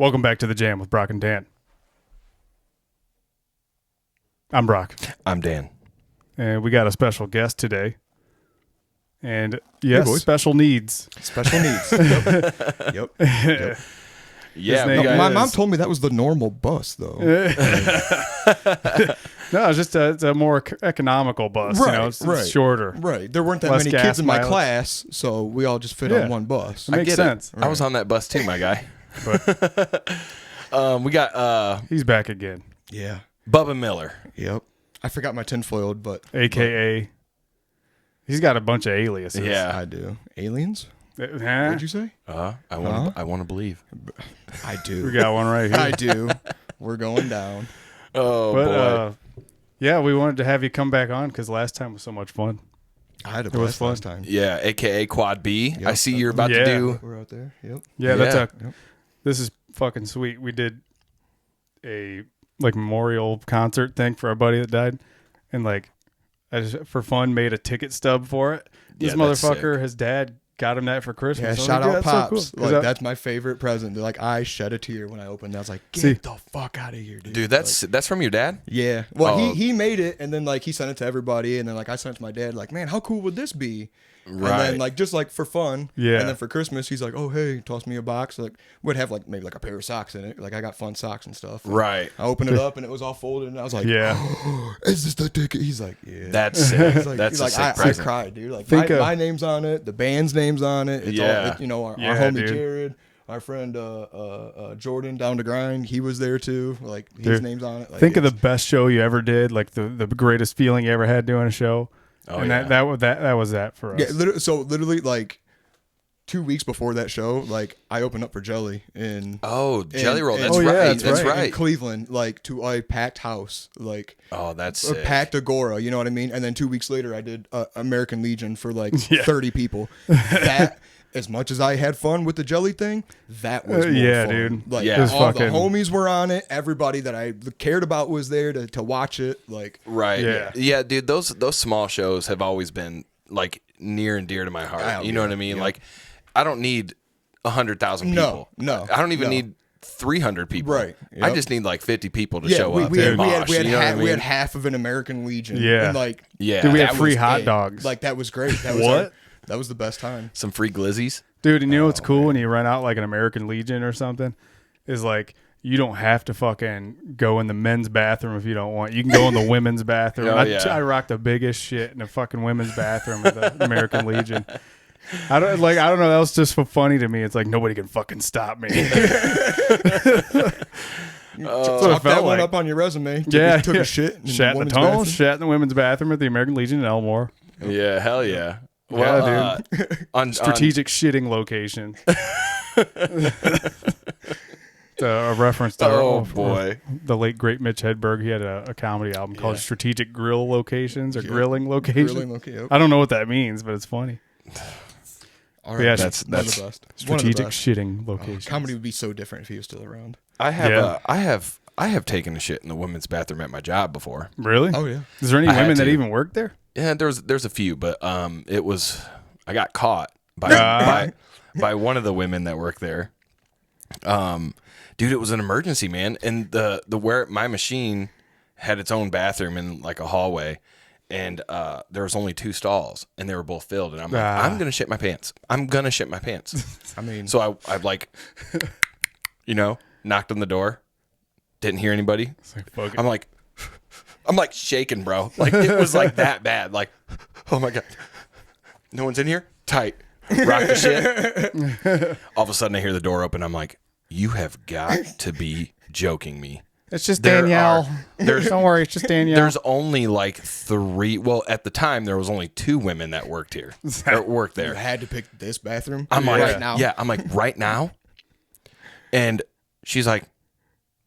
Welcome back to the Jam with Brock and Dan. I'm Brock. I'm Dan. And we got a special guest today. And yes, boys. special needs. Special needs. Yep. Yeah, My mom told me that was the normal bus, though. No, it's just it's a more economical bus. Right, you know, it's right. shorter. Right. There weren't that Less many gas kids in my mileage. class, so we all just fit Yeah. on one bus. It makes sense. I was on that bus too, my guy. But We got he's back again. Yeah. Bubba Miller. Yep. I forgot my tinfoiled, but AKA. He's got a bunch of aliases. Yeah. I do. Aliens? Huh? What'd you say? I want to believe. I do. We got one right here. I do. We're going down. Oh But boy. yeah, we wanted to have you come back on because last time was so much fun. I had a was blast fun. last time. Yeah, aka QuadB. Yep. I see you're about Yeah. to do. We're out there. Yep. Yeah, that's Yeah. a. This is fucking sweet. We did a memorial concert thing for our buddy that died, and I just for fun made a ticket stub for it. This Yeah, that's motherfucker, his dad got him that for Christmas. Yeah, I was shout like, out that's so Pops. cool. Like, that's my favorite present. Like, I shed a tear when I opened it. I was like, get the fuck out of here, dude. Dude, that's from your dad? Yeah. Well, Oh. he made it, and then he sent it to everybody, and then I sent it to my dad. Like, man, how cool would this be? Right. And then just for fun. Yeah. And then for Christmas, he's like, oh hey, toss me a box. Would have maybe a pair of socks in it. Like I got fun socks and stuff. And Right. I opened it up and it was all folded, and I was like, Yeah. is this the ticket? He's like, yeah. That's sick. He's like, That's a sick I present. cried, dude. Like Think my name's on it, the band's name's on it. It's Yeah. all, our Yeah, homie dude. Jared. Our friend Jordan down to grind, he was there too. His Dude, name's on it. Think of the best show you ever did, like the greatest feeling you ever had doing a show. Oh, and yeah. that was that for us. Yeah, literally 2 weeks before that show, I opened up for Jelly in Jelly Roll. That's Oh, yeah, right. that's That's right. right. in Cleveland, to a packed house, Oh, that's a sick. packed agora. You know what I mean? And then 2 weeks later, I did American Legion for 30 people. That. As much as I had fun with the Jelly thing, that was more yeah, fun. dude. Yeah. All the homies were on it. Everybody that I cared about was there to watch it. Right. Yeah. Yeah, dude, those small shows have always been near and dear to my heart. Oh, You know yeah, what I mean? yeah. I don't need 100,000 No, people. no, I don't even no. need 300 people. Right, I yep. just need 50 people to Yeah, show up. we and had mosh, you know what I we had mean? half of an American Legion. Yeah. and Yeah. Dude, we that had free was hot it. dogs. That was great. That was What? That was the best time. Some free glizzies. Dude, and you know what's cool when you rent out an American Legion or something is you don't have to fucking go in the men's bathroom if you don't want. You can go in the women's bathroom. Oh, yeah. I rocked the biggest shit in the fucking women's bathroom at the American Legion. I don't know. That was just funny to me. It's nobody can fucking stop me. Chalk that one up on your resume. Took a shit. In Shat in the women's tunnel, bathroom. shat in the women's bathroom at the American Legion in Elmore. Yeah, hell yeah. Yeah, dude. On Strategic shitting location. A reference to the late great Mitch Hedberg. He had a comedy album called Strategic Grill Locations or Grilling Locations. Yep. I don't know what that means, but it's funny. All right, Yeah, that's one of the best. Strategic One of the best. shitting locations. Comedy would be so different if he was still around. I have Yeah. I have taken a shit in the women's bathroom at my job before. Really? Oh yeah. Is there any I had women that to. even work there? Yeah, there's a few, but it was I got caught by one of the women that work there. Dude, it was an emergency, man, and the where my machine had its own bathroom in a hallway, and there was only 2 stalls, and they were both filled, and I'm like, I'm gonna shit my pants. I'm gonna shit my pants. I mean, So I knocked on the door, didn't hear anybody. Fuck it. I'm like shaking, bro. It was that bad. Oh my God. No one's in here? Tight. Rock the shit. All of a sudden I hear the door open. I'm like, you have got to be joking me. It's just There Danielle. there's Don't worry, it's just Danielle. there's only 3. Well, at the time there was only 2 women that worked here. Or worked you there. had to pick this bathroom. I'm like, right now. Yeah, I'm like, right now? And she's like,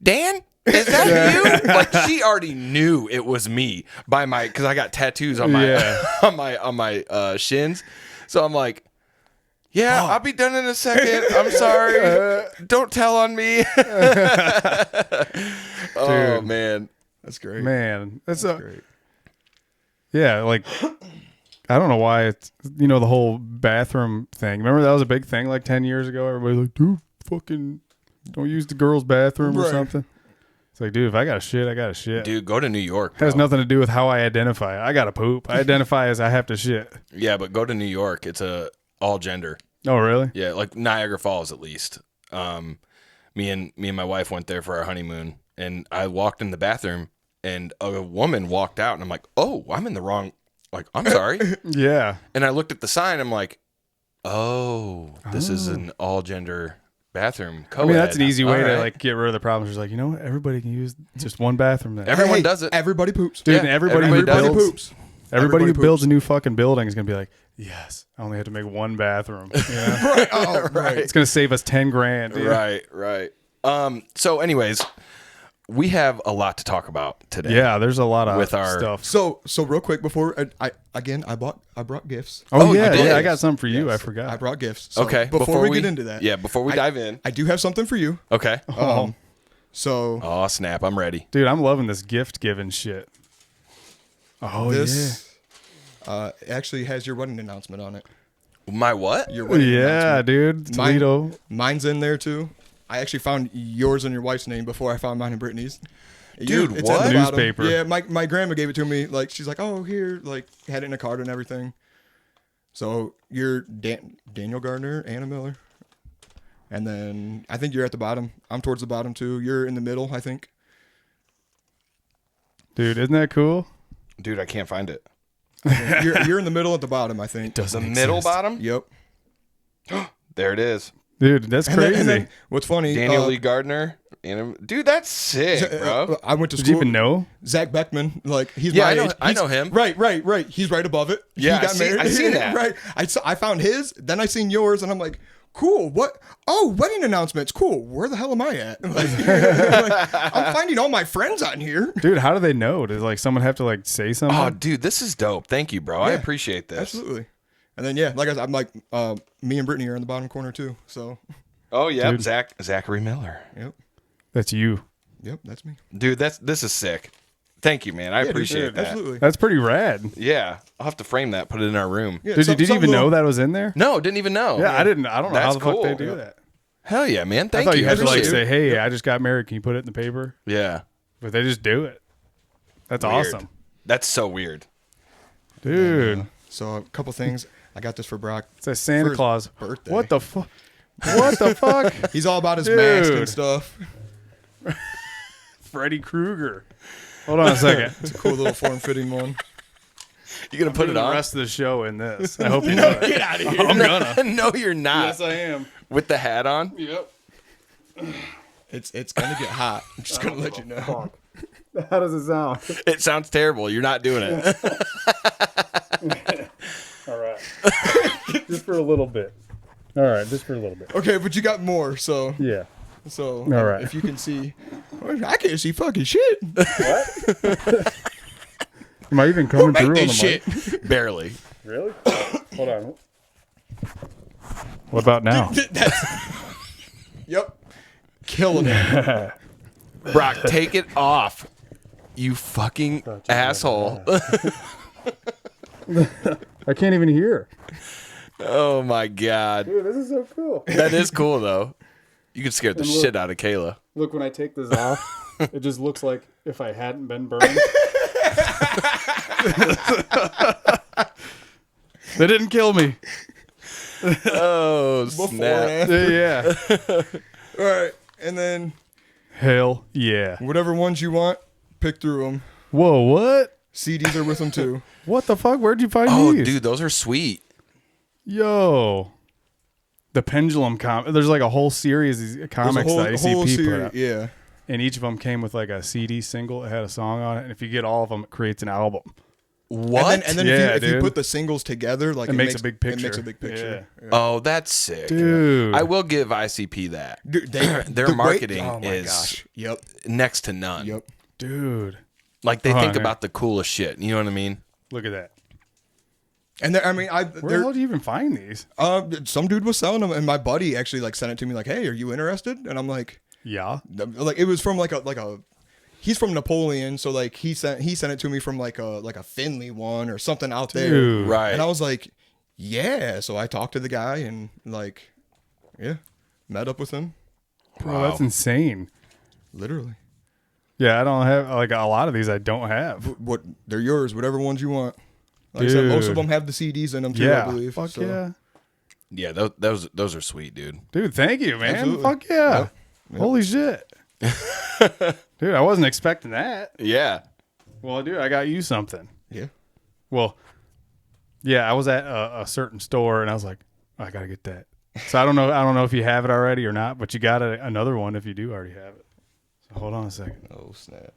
Dan? Is that you? She already knew it was me because I got tattoos on my on my shins. So I'm like, yeah, I'll be done in a second. I'm sorry. Don't tell on me. Oh man, That's great. Man, that's Great. yeah. I don't know why it's the whole bathroom thing. Remember that was a big thing 10 years ago. Everybody's like, dude, fucking Don't use the girls' bathroom or Right. something. It's like, dude, if I got to shit, I got to shit. Dude, go to New York. It has bro. nothing to do with how I identify. I got to poop. I identify as I have to shit. Yeah, but go to New York. It's a all gender. Oh, really? Yeah, like Niagara Falls at least. Me and my wife went there for our honeymoon, and I walked in the bathroom, and a woman walked out, and I'm like, oh, I'm in the wrong. Like, I'm sorry. Yeah. And I looked at the sign. I'm like, oh, this is an all gender bathroom. I mean, that's an easy way All to right. like get rid of the problems. Just like, you know what? Everybody can use just one bathroom then. Everyone Hey, does it. Everybody poops. Dude, Yeah, and everybody who everybody builds, poops. everybody who Everybody builds poops. a new fucking building is going to be like, yes, I only have to make one bathroom. Yeah. Right. Oh, right. It's going to save us 10 grand. Dude. Right. So anyways, we have a lot to talk about today. Yeah, there's a lot of With our- stuff. So real quick before I brought gifts. Oh, you yeah, did? yeah, I got something for you. Yes, I forgot. I brought gifts. So Okay. Before we get into that, Yeah, before we dive in. I do have something for you. Okay. So Oh, snap. I'm ready. Dude, I'm loving this gift giving shit. Oh, this actually has your wedding announcement on it. My what? Your yeah. wedding Yeah, announcement. dude. Mine- Toledo. Mine's in there too. I actually found yours and your wife's name before I found mine and Brittany's. Dude, it's what? at the bottom. Newspaper. Yeah, my grandma gave it to me. Like she's like, oh here, like had it in a card and everything. So you're Daniel Gardner, Anna Miller, and then I think you're at the bottom. I'm towards the bottom too. You're in the middle, I think. Dude, isn't that cool? Dude, I can't find it. You're in the middle at the bottom, I think. The middle bottom? Yep. There it is. Dude, that's And crazy. then what's funny? Daniel Lee Gardner. Dude, that's sick, bro. I went to Did school. you even know? Zach Beckman, like he's Yeah, my I know- age. I He's- know him. Right. He's right above it. Yeah, he got married. I seen that. Right. I found his. Then I seen yours, and I'm like, cool. What? Oh, wedding announcements. Cool. Where the hell am I at? Like, I'm finding all my friends on here. Dude, how do they know? Does like someone have to like say something? Oh, dude, this is dope. Thank you, bro. I Yeah, appreciate this. Absolutely. And then like I said, I'm like, me and Brittany are in the bottom corner too. So, Oh, yeah, Dude. Zachary Miller. That's you. yep, that's me. Dude, this is sick. Thank you, man. I Yeah, dude, appreciate that. Absolutely. That's pretty rad. Yeah, I'll have to frame that, put it in our room. Yeah, Did you even know that was in there? No, didn't even know. Yeah, I didn't. I don't know That's how the fuck they cool. do Yeah. that. Hell yeah, man. I Thank thought you had to like Appreciate say, it. "Hey, I just got married. Can you put it in the paper?" Yeah. But they just do it. That's Weird. awesome, That's so weird. dude. So a couple things. I got this for Brock. It's a Santa for his Claus. birthday. What the fuck? What the fuck? He's all about his mask Dude. and stuff. Freddy Krueger. Hold on a second. It's a cool little form-fitting one. You gonna put it the on? rest of the show in this. I hope you know it. Get out of here. I'm gonna. No, you're not. Yes, I am. With the hat on? Yep. It's gonna get hot. I'm just gonna let you know. How does it sound? It sounds terrible. You're not doing it. All right. Just for a little bit. All right, just for a little bit. Okay, but you got more, so Yeah. all right. if you can see, I can't see fucking shit. Am I even coming Make through on the this shit. mic? Barely. Really? Hold on. What about now? Yep, killing it. Brock, take it off. You fucking asshole. I can't even hear. Oh my god. Dude, this is so cool. That is cool though. You could scare the look. shit out of Kayla. Look, when I take this off, it just looks like if I hadn't been burned. They didn't kill me. Oh, Before snap. and after. Yeah. All right, and then Hell yeah. whatever ones you want, pick through them. Whoa, what? CDs are with them too. What the fuck? Where'd you find Oh, these? dude, those are sweet. Yo. The Pendulum There's like a whole series of these There's a comics whole, that whole ACP put series. out. Yeah. And each of them came with like a CD single. It had a song on it. And if you get all of them, it creates an album. What? And then Yeah, if you dude. put the singles together, like It makes a big It makes picture. a big picture. Yeah. Oh, that's sick. Dude. I will give ICP that. Dude, Their the way- marketing oh my is gosh. Yep. next to none. Yep. Dude. Like they Oh, think man. about the coolest shit. You know what I mean? Look at that. And I mean, Where the hell do you even find these? some dude was selling them, and my buddy actually like sent it to me, like, "Hey, are you interested?" And I'm like, Yeah. like it was from like a. He's from Napoleon, so like he sent it to me from like a Finley one or something out there. Dude. Right. And I was like, yeah. So I talked to the guy and like, yeah, met up with him. Bro, that's insane. Literally. Yeah, I don't have like a lot of these. I don't have. What they're yours, whatever ones you want. Like I said, most of Dude. them have the CDs in them too, Yeah, I believe. fuck so. yeah, Yeah, those are sweet, dude. dude. Thank you, man. Absolutely. Fuck yeah. Yep. Holy shit, dude. I wasn't expecting that. Yeah. Well, dude, I got you something. Yeah. Well, yeah, I was at a certain store and I was like, I gotta get that. So I don't know if you have it already or not, but you got another one if you do already have it. So hold on a second, Oh snap,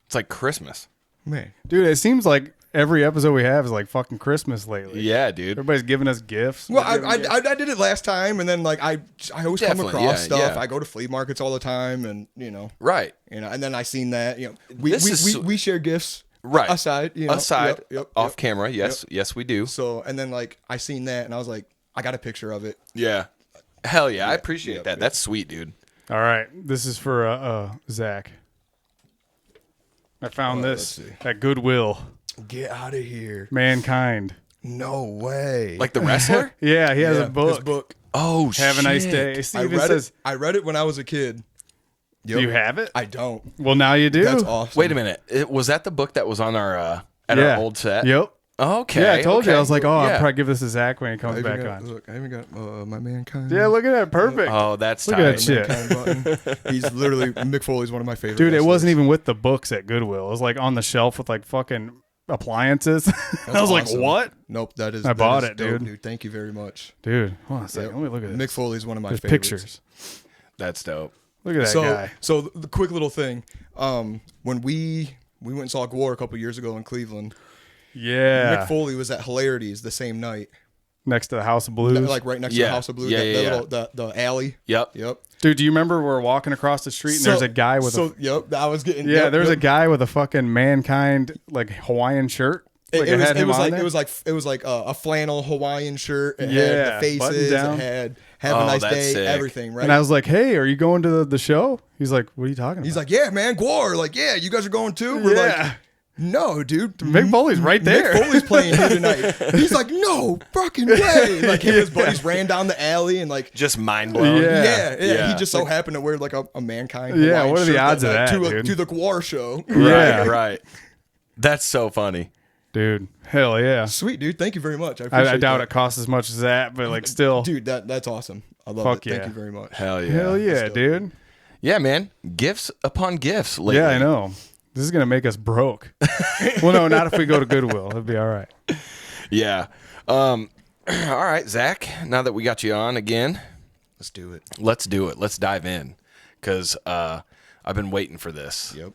It's like Christmas. man. dude. It seems like every episode we have is like fucking Christmas lately. Yeah, dude. Everybody's giving us gifts. Well, We're giving gifts. I did it last time, and then like I always come Definitely, across yeah, stuff. yeah. I go to flea markets all the time, and Right. and then I seen that we This is we share gifts Right. aside Aside, Yep, off camera. Yes, yes, we do. So and then like I seen that, and I was like, I got a picture of it. Yeah. Hell yeah, I appreciate yep, that. yep. That's sweet, dude. All right, this is for Zach. I found let's this see. at Goodwill. Get out of here! Mankind. No way! Like the wrestler? Yeah, he has Yeah, a book. His book. Oh, Have a nice shit. day. I Steven read says, it. I read it when I was a kid. "Do you have it?" I don't. Well, now you do. That's awesome. Wait a minute. Was that the book that was on our at Yeah. our old set? Yep. Okay. Yeah, I told you. I was like, "Oh, yeah. I'll probably give this to Zach when he I comes even back got, on." look, I even got my mankind. Yeah, look at that. Perfect. Oh, that's Look at tight. that shit. Mankind button. He's literally Mick Foley's one of my favorite. Dude, it wrestlers. wasn't even with the books at Goodwill. It was like on the shelf with like fucking appliances. I was like, awesome. "What?" Nope, that is. I bought that is it, dope, dude. Thank you very much. Dude, hold on a second. Yep. Let me look at this. Mick Foley's one of my There's favorites. pictures. That's dope. Look at that So, guy. so the quick little thing. When we went and saw Gore a couple years ago in Cleveland, Yeah. Mick Foley was at Hilarities the same night, Next to the House of Blues. like right next to Yeah. the House of Blues. Yeah, that, yeah, that yeah. Little, the alley. Yep. Yep. Dude, do you remember we're walking across the street and there's a guy with Yep. I was getting. yeah, yep, there's a yep. guy with a fucking Mankind like Hawaiian shirt. Like It was, had it him was on like there. it was like a flannel Hawaiian shirt. It Yeah, had the button faces. down. It had have Oh, a nice that's day. sick. Everything right. And I was like, "Hey, are you going to the show?" He's like, "What are you talking about?" He's like, yeah, man, Gore. Like, yeah, you guys are going too. We're "Yeah, like, no, dude. Mick Foley's right there." Mick Foley's playing here tonight. He's like, no fucking way. Like, him and his buddies ran down the alley and like, Just mind blown. Yeah. yeah. He just so happened to wear like a Mankind. Yeah, Hawaiian what are the shirt odds of night that, to, dude? to the Gore show? Yeah. Right, right. That's so funny. Dude, hell yeah. Sweet, dude. Thank you very much. I appreciate I doubt that. it costs as much as that, but like still. Dude, that's awesome. I love Fuck it. Thank yeah. you very much. Hell yeah. Hell yeah, dope. dude. Yeah, man. Gifts upon gifts lately. Yeah, I know. This is gonna make us broke. Well, no, not if we go to Goodwill. It'll be all right. Yeah. All right, Zach. Now that we got you on again, Let's do it. let's do it. Let's dive in, because I've been waiting for this. Yep.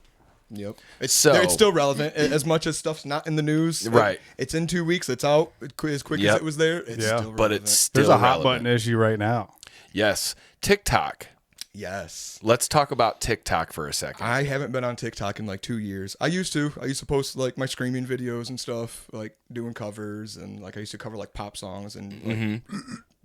It's So- it's still relevant as much as stuff's not in the news. Right. It's in 2 weeks. It's out as quick Yep. as it was there. It's Yeah. still relevant. But it's still There's a hot relevant. button issue right now. Yes. TikTok. Yes. Let's talk about TikTok for a second. I haven't been on TikTok in like 2 years. I used to post like my screaming videos and stuff, like doing covers, and like I used to cover like pop songs and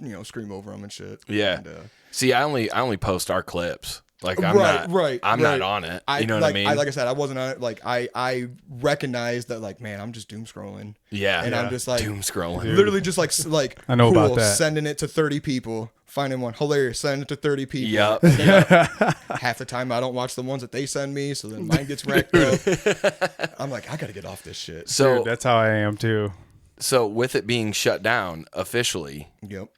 like, scream over them and shit. Yeah. And, See, I only post our clips. Like I'm right. not on it. You know what I mean? Like I said, I wasn't on it. Like I recognized that, like, man, I'm just doom scrolling. yeah. And I'm just like doom scrolling. literally just like I know cool, about that. sending it to 30 people, finding one hilarious, sending it to 30 people. Yup. And then, half the time I don't watch the ones that they send me, so then mine gets racked up. I'm like, I gotta get off this shit. So Dude, that's how I am too. so with it being shut down officially Yep.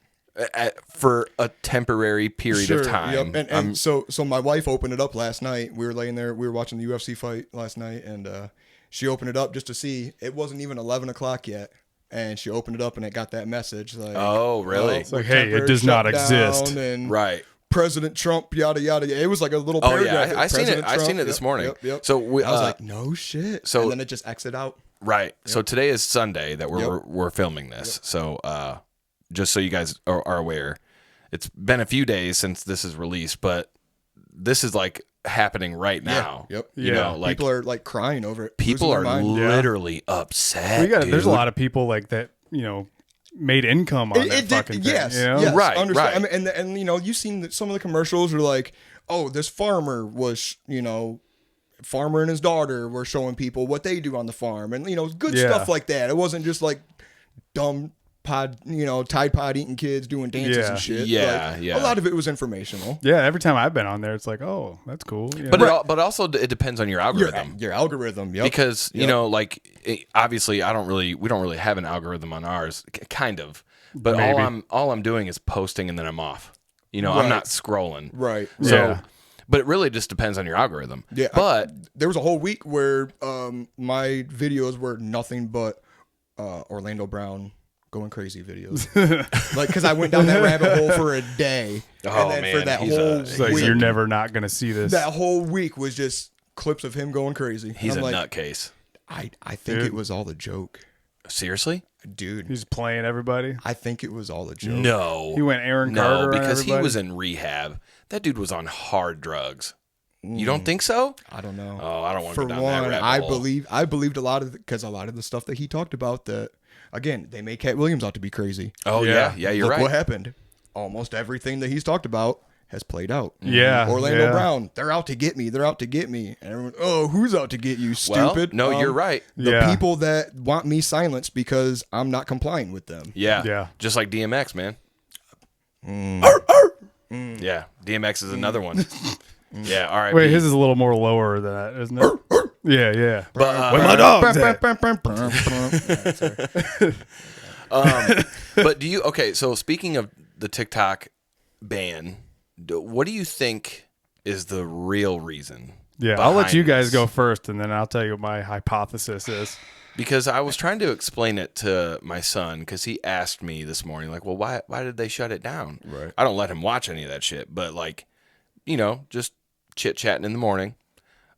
for a temporary period of time. Yep. And so my wife opened it up last night. We were laying there. We were watching the UFC fight last night, and she opened it up just to see. It wasn't even 11 o'clock yet, and she opened it up, and it got that message like, Oh, really? It's like, hey, it does not exist. And Right. President Trump, yada yada. It was like a little Oh paragraph. yeah, I seen it. President I seen Trump, it this morning. Yep. So we, I was like, no shit. so- and then it just exited out. right. So today is Sunday that we're Yep. we're filming this. So just so you guys are aware, it's been a few days since this is released, but this is like happening right now. Yep. You Yeah. know, like People are like crying over it. people losing are their mind. literally upset. There's a dude. lot of people like that, made income on that fucking thing. yes, you know? yes, Right, understand. right. I mean, and you've seen that some of the commercials are like, oh, this farmer was, farmer and his daughter were showing people what they do on the farm, and good Yeah. stuff like that. It wasn't just like dumb Tide Pod eating kids doing dances Yeah. and shit. Yeah, Like, yeah. A lot of it was informational. Yeah, every time I've been on there, it's like, oh, that's cool. You know? But also it depends on your algorithm. Your algorithm, yep. Because you know, like obviously, we don't really have an algorithm on ours, kind of. But Maybe. all I'm doing is posting and then I'm off. You know, I'm Right. not scrolling. Right. So, Yeah. but it really just depends on your algorithm. Yeah, But there was a whole week where my videos were nothing but Orlando Brown going crazy videos. Like, because I went down that rabbit hole for a day. Oh, and then man, for that he's whole It's like, week, you're never not going to see this. that whole week was just clips of him going crazy. he's a I'm like, nutcase. I think Dude. it was all a joke. Seriously? Dude, He's playing everybody. I think it was all a joke. No. He went Aaron No, Carter on because he everybody. was in rehab. That dude was on hard drugs. You don't think so? I don't know. Oh, I don't want to For go down that one, rabbit I hole. believed a lot of because a lot of the stuff that he talked about that again they make Cat Williams out to be crazy. Oh Yeah. yeah, you're Look right. what happened. Almost everything that he's talked about has played out. Yeah, Orlando yeah. Brown, they're out to get me. They're out to get me. And everyone, oh, who's out to get you, Well, stupid? no, you're right. The Yeah. people that want me silenced because I'm not complying with them. Yeah. Yeah. Just like DMX, man. Yeah. DMX is another one. Yeah. All right. Wait, his is a little more lower than that, isn't it? Yeah, yeah. But, Where my dogs at? but do you okay? So speaking of the TikTok ban, what do you think is the real reason? Yeah, I'll let behind you guys this? go first, and then I'll tell you what my hypothesis is. Because I was trying to explain it to my son because he asked me this morning, like, well, why did they shut it down? Right. I don't let him watch any of that shit, but like, you know, just chit chatting in the morning.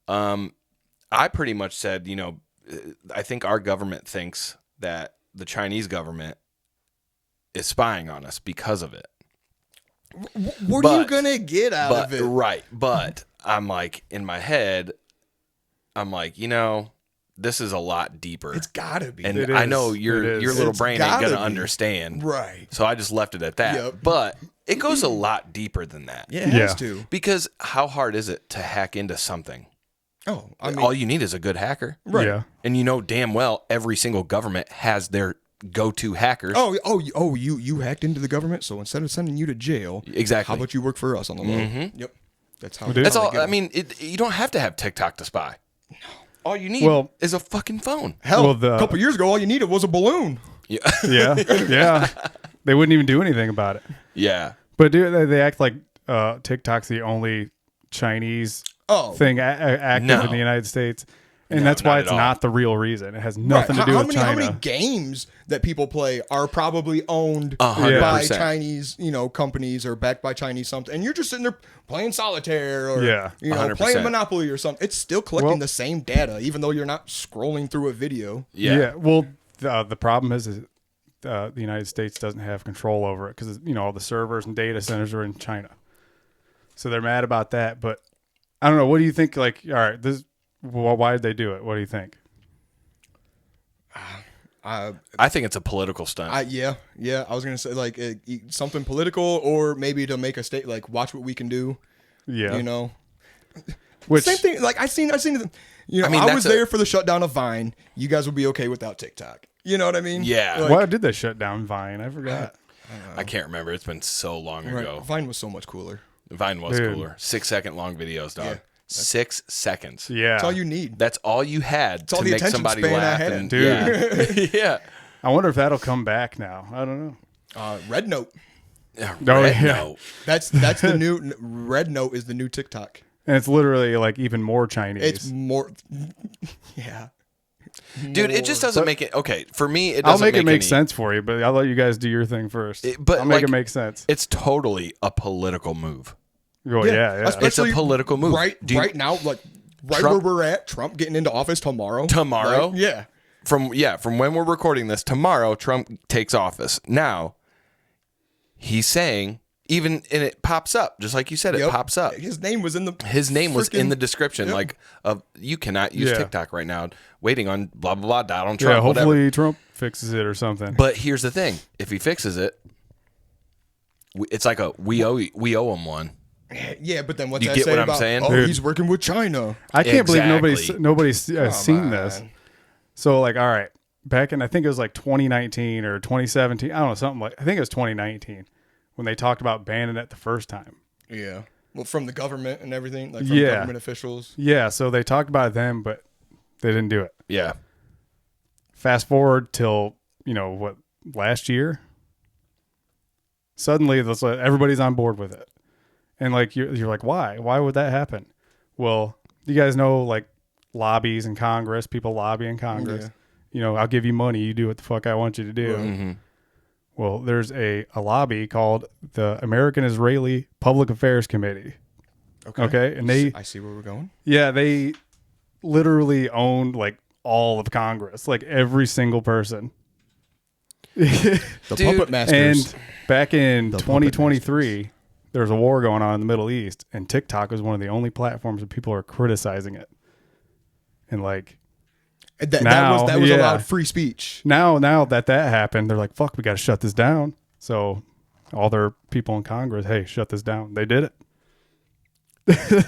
I pretty much said, you know, I think our government thinks that the Chinese government is spying on us because of it. What are you gonna get out of it? Right. But I'm like, in my head, I'm like, you know, this is a lot deeper. It's gotta be. And It I is. know It your is. little It's brain ain't gotta gonna be. understand. Right. So I just left it at that. Yep. But it goes a lot deeper than that. Yeah, it has Yeah. to. Because how hard is it to hack into something? Oh, I mean, All you need is a good hacker. right. Yeah. And you know damn well every single government has their go-to hackers. You hacked into the government, so instead of sending you to jail, Exactly. how about you work for us on the low? Yep. That's how. dude. That's how they all. get I 'em. mean, you don't have to have TikTok to spy. No. All you need Well- is a fucking phone. Hell, Well, a couple years ago, all you needed was a balloon. Yeah. Yeah, yeah. They wouldn't even do anything about it. Yeah. But they act like TikTok's the only Chinese Oh, thing active No. in the United States, and No, that's why not it's at all. not the real reason. It has nothing right. to do how with many, China. How many games that people play are probably owned 100%. by Chinese, companies or backed by Chinese something, and you're just sitting there playing solitaire or Yeah, 100%. playing Monopoly or something. It's still collecting Well- the same data, even though you're not scrolling through a video. Yeah. Well, the problem is the United States doesn't have control over it because all the servers and data centers are in China, so they're mad about that. But I don't know. What do you think? Like, all right, why did they do it? What do you think? I think it's a political stunt. Yeah. I was gonna say like something political, or maybe to make a state like watch what we can do. Yeah, which Same thing. Like I seen. I mean, I that's was there for the shutdown of Vine. You guys would be okay without TikTok. You know what I mean? Yeah. Like, why did they shut down Vine? I forgot. I can't remember. It's been so long right. ago. Vine was so much cooler. Vine was Dude. cooler. 6-second long videos, dog. Yeah. 6 seconds. Yeah, That's all you need. That's all you had all to the make attention somebody span I laugh. had. And, Dude. Yeah. Yeah. I wonder if that'll come back now. I don't know. Red Note. Red yeah. Note. That's the new Red Note is the new TikTok. And it's literally like even more Chinese. It's more. Yeah. Dude, it just doesn't make it. Okay, for me, it I'll doesn't make it make any- sense for you, but I'll let you guys do your thing first. but I'll make like, it make sense. It's totally a political move. Oh, yeah. Especially political move. Right now, like right Trump- where we're at, Trump getting into office tomorrow. Tomorrow? Like, yeah. From when we're recording this, tomorrow Trump takes office. Now, he's saying, and it pops up, just like you said, it Yep. pops up. His name was in the. His name was in freaking- the description, Yep. like of you cannot use Yeah. TikTok right now. Waiting on blah blah blah. Donald Trump. Yeah, hopefully whatever. Trump fixes it or something. But here's the thing: if he fixes it, it's like we owe him one. Yeah, but then what's You that get say what I'm about? saying? Oh, Dude. he's working with China. I can't believe Exactly. nobody's seen Come this. on. So like, all right, back in, I think it was like 2019 or 2017. I don't know, something like, I think it was 2019 when they talked about banning it the first time. Yeah. Well, from the government and everything, like from Yeah. government officials. Yeah. So they talked about them, but they didn't do it. Yeah. Fast forward till, last year. Suddenly, everybody's on board with it. And like, you're like, why? Why would that happen? Well, you guys know, like, lobbies in Congress, people lobby in Congress. Yeah. I'll give you money. You do what the fuck I want you to do. Mm-hmm. Well, there's a lobby called the American Israeli Public Affairs Committee. Okay. And I see where we're going. Yeah, they literally own like all of Congress, like every single person. The puppet masters. And back in The 2023, there was a war going on in the Middle East, and TikTok was one of the only platforms where people are criticizing it. And like, that now, was allowed free speech. Now that happened, they're like, fuck, we got to shut this down. So all their people in Congress, hey, shut this down. They did it.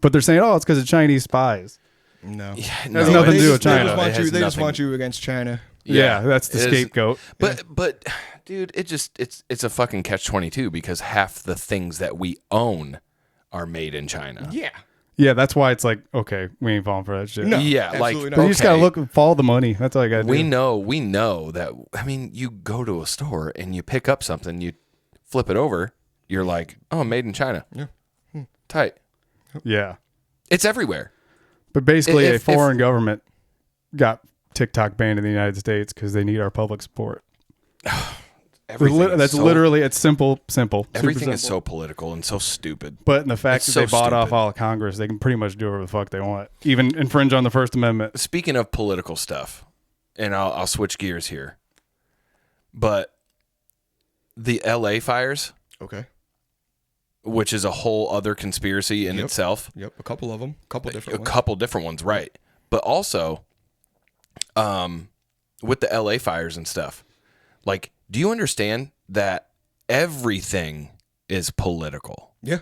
But they're saying, oh, it's because of Chinese spies. No. Yeah, It has nothing to do with China. They just want you against China. Yeah, that's the scapegoat. But dude, it's a fucking catch-22 because half the things that we own are made in China. Yeah. Yeah, that's why it's like, okay, we ain't falling for that shit. No, Yeah, like absolutely not. But you just gotta okay. follow the money. That's all you gotta do. We know that. I mean, you go to a store and you pick up something, you flip it over, you're like, oh, made in China. Yeah. Tight. Yeah. It's everywhere. But basically, If- a foreign government got TikTok banned in the United States because they need our public support. That's literally, it's simple. Everything super is simple. so political and so stupid. But in the fact It's that they so bought off stupid. all of Congress, they can pretty much do whatever the fuck they want. Even infringe on the First Amendment. Speaking of political stuff, and I'll switch gears here, but the LA fires, Okay. which is a whole other conspiracy in Yep. itself. Yep. A couple of them. A couple different ones. Couple different ones, right? But also, with the LA fires and stuff, like, do you understand that everything is political? Yeah.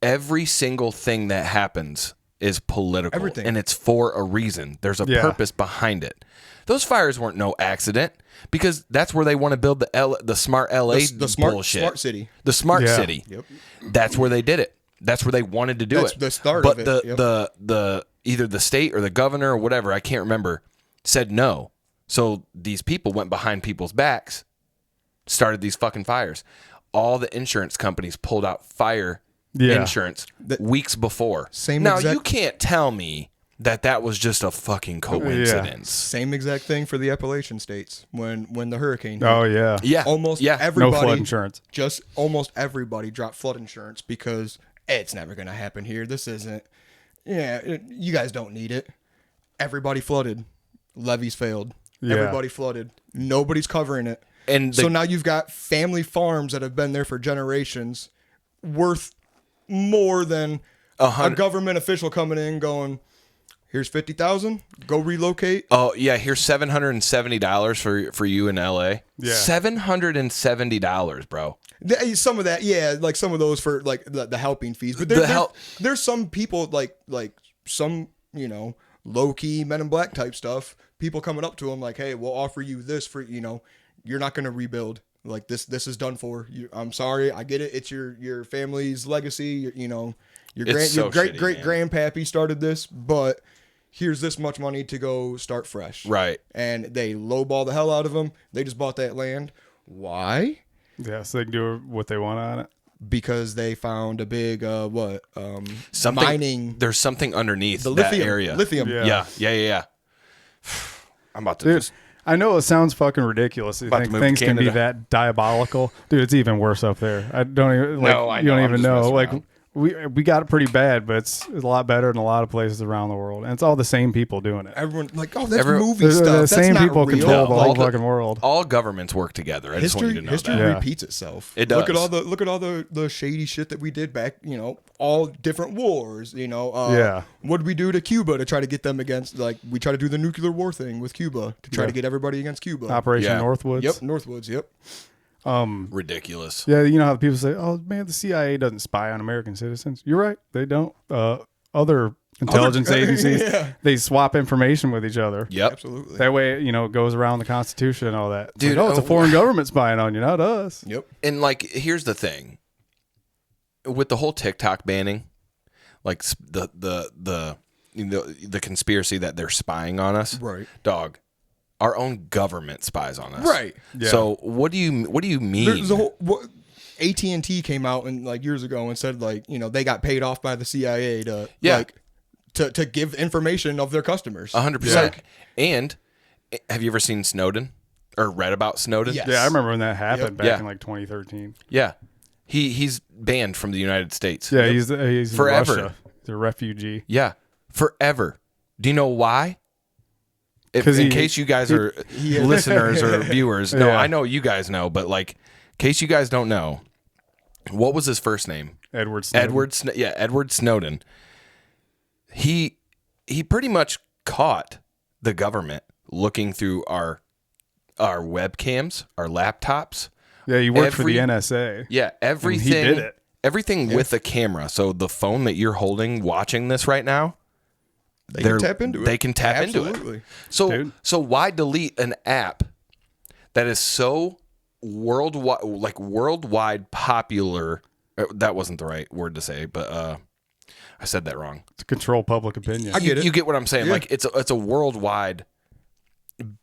Every single thing that happens is political. Everything. And it's for a reason. There's a purpose behind it. Those fires weren't no accident because that's where they want to build the smart LA The smart, bullshit. smart city. The smart Yeah. city. Yep. That's where they did it. That's where they wanted to do That's it. the start but of it. Yep. the either the state or the governor or whatever, I can't remember, said no. So these people went behind people's backs, started these fucking fires. All the insurance companies pulled out fire insurance weeks before. Now you can't tell me that was just a fucking coincidence. Same exact thing for the Appalachian states when the hurricane hit. Oh, yeah. Yeah. Almost No everybody. flood insurance. Just almost everybody dropped flood insurance because it's never going to happen here. This isn't. Yeah, you guys don't need it. Everybody flooded. Levees failed. Yeah. Everybody flooded. Nobody's covering it. And So now you've got family farms that have been there for generations worth more than a government official coming in going, here's $50,000, go relocate. oh yeah, here's $770 for you in LA. Yeah. $770, bro. Some of that, yeah, like some of those for like the helping fees. But there's some people like some, low key Men in Black type stuff. People coming up to them like, hey, we'll offer you this for, you're not going to rebuild. Like this is done for. I'm sorry, I get it. It's your family's legacy. Your great grandpappy started this, but here's this much money to go start fresh. Right. And they lowball the hell out of them. They just bought that land. Why? Yeah, so they can do what they want on it. Because they found a big Something, mining. There's something underneath The that lithium area. Lithium. Yeah. Yeah. I'm about to Dude, just. I know it sounds fucking ridiculous. You About to think move to things can be Canada. that diabolical. Dude, it's even worse up there. I don't even like No, I you know. don't I'm even just know. messing Like around. we got it pretty bad, but it's a lot better in a lot of places around the world. And it's all the same people doing it. Everyone like, oh, that's Every- movie The stuff. That's same not people real. control the whole Like, fucking world. All governments work together. I just want you to know History that. Yeah. repeats itself. It Look at does. all the shady shit that we did back. All different wars. Yeah. What did we do to Cuba to try to get them against? Like we try to do the nuclear war thing with Cuba to try to get everybody against Cuba. Operation Yeah. Northwoods. Yep, Northwoods. Yep. Ridiculous. Yeah, you know how people say, "Oh man, the CIA doesn't spy on American citizens." You're right, they don't. Other intelligence agencies. Yeah. They swap information with each other. Yep. Absolutely. That way, it goes around the Constitution and all that. It's Dude, like, it's a foreign government spying on you, not us. Yep. And like, here's the thing. With the whole TikTok banning, like the conspiracy that they're spying on us, Right. dog. Our own government spies on us, Right. Yeah. So what do you mean? There's a whole AT&T came out and like years ago and said like they got paid off by the CIA to to give information of their customers. 100%. And have you ever seen Snowden or read about Snowden? Yes. Yeah, I remember when that happened Yeah. back in like 2013. Yeah. He's banned from the United States. Yeah, he's in Forever. Russia. He's a refugee. Yeah. Forever. Do you know why? In case you guys are listeners or viewers. No, Yeah. I know you guys know, but like, in case you guys don't know, what was his first name? Edward Snowden. Edward Snowden. He pretty much caught the government looking through our webcams, our laptops. Yeah, he worked for the NSA. Yeah, everything. And he did it. Everything with a camera. So the phone that you're holding, watching this right now, They can tap into it. They can tap into Absolutely. it. So Dude. so why delete an app that is so worldwide popular? That wasn't the right word to say, but I said that wrong. To control public opinion. I get it. You get what I'm saying? Yeah. Like it's a worldwide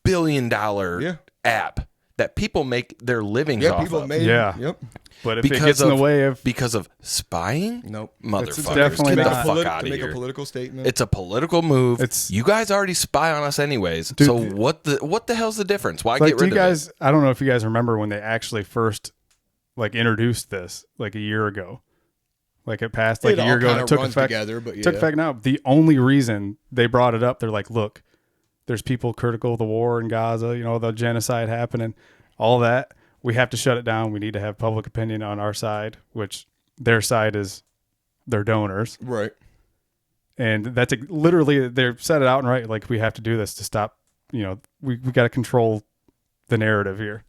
billion-dollar app that people make their livings Yeah, off people of. made. Yeah. Yep. But if it gets in the way of... because of spying, Nope. motherfuckers, definitely get the not. fuck out To of make here. a political statement. It's a political move. It's- you guys already spy on us anyways. Dude, so what the hell's the difference? Why like, get do rid you of guys... it? I don't know if you guys remember when they actually first introduced this like a year ago. Like it passed like It a year all ago and kinda it took runs effect. together, but Took yeah. effect now. The only reason they brought it up, they're like, look, there's people critical of the war in Gaza, the genocide happening, all that. We have to shut it down. We need to have public opinion on our side, which their side is their donors. Right. And that's literally, they've set it out and right. Like, we have to do this to stop, we got to control the narrative here.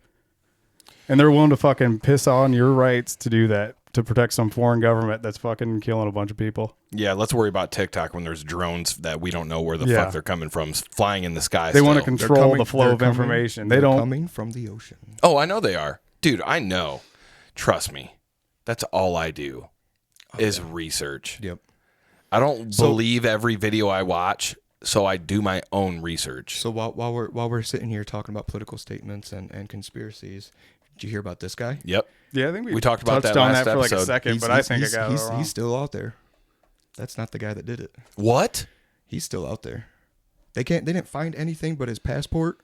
And they're willing to fucking piss on your rights to do that, to protect some foreign government that's fucking killing a bunch of people. Yeah, let's worry about TikTok when there's drones that we don't know where the Yeah. fuck they're coming from, flying in the sky. They want to still. control the flow of information. They don't. Coming from the ocean. Oh, I know they are. Dude, I know. Trust me. That's all I do is research. Yep. I don't believe every video I watch, so I do my own research. So while we're sitting here talking about political statements and conspiracies, did you hear about this guy? Yep. Yeah, I think We talked about touched that on last that for like a episode. second, but I think I got it wrong. He's still out there. That's not the guy that did it. What? He's still out there. They didn't find anything but his passport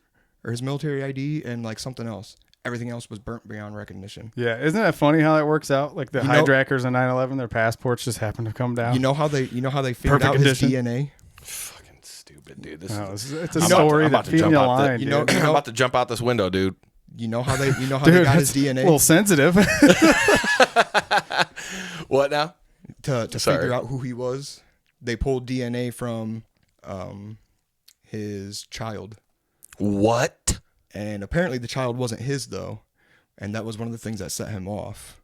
or his military ID and like something else. Everything else was burnt beyond recognition. Yeah, isn't that funny how that works out? Like the hijackers in 9/11, their passports just happened to come down. You know how they figured Perfect out his condition. DNA? Fucking stupid, dude. This No, is it's a I'm story about that to feeding jump you a out the- line. you know- dude. I'm about to jump out this window, dude. You know how they Dude, got his that's DNA a little sensitive. What now? to Sorry. figure out who he was. They pulled DNA from his child, What? and apparently the child wasn't his though, and that was one of the things that set him off.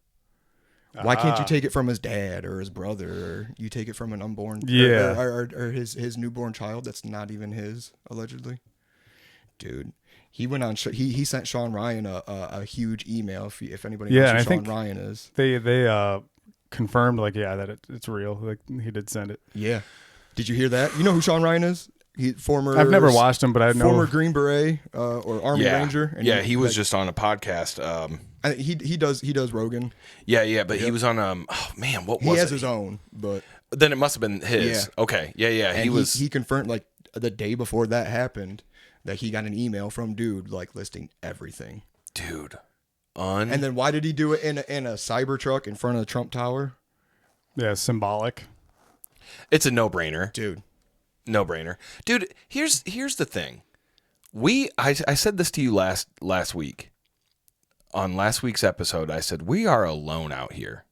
Why can't you take it from his dad or his brother, or you take it from an unborn, Yeah. or his newborn child that's not even his, allegedly? Dude, he went on. He sent Sean Ryan a huge email. If anybody knows Yeah, and who I Sean think Ryan is, they confirmed that it's real. Like he did send it. yeah. Did you hear that? You know who Sean Ryan is? He former. I've never watched him, but I know. Former Green Beret or Army Ranger. And yeah, he was just on a podcast. He does Rogan. Yeah, but he was on oh man, what was He has it? his own, but Then it must have been his. Yeah. Okay. Yeah. and He confirmed like the day before that happened that he got an email from dude like listing everything. dude. And then why did he do it in a Cybertruck in front of the Trump Tower? Yeah, symbolic. It's a no-brainer. Dude. No-brainer. Dude, here's the thing. I said this to you last week. On last week's episode, I said we are alone out here.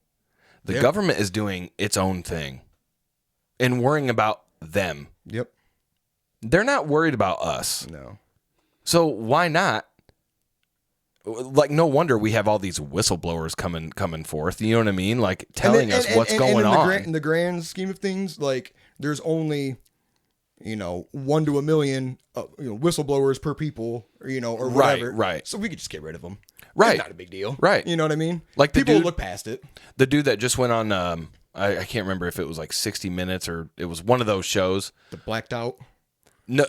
The Yep. government is doing its own thing and worrying about them. Yep. They're not worried about us. No. So why not? Like, no wonder we have all these whistleblowers coming forth. You know what I mean? Like telling us what's going on. In the grand scheme of things, like there's only, 1 to a million, whistleblowers per people, or whatever. Right. So we could just get rid of them. Right. It's not a big deal. Right. You know what I mean? Like the people dude- look past it. The dude that just went on, I can't remember if it was like 60 Minutes or it was one of those shows. The blacked out. No,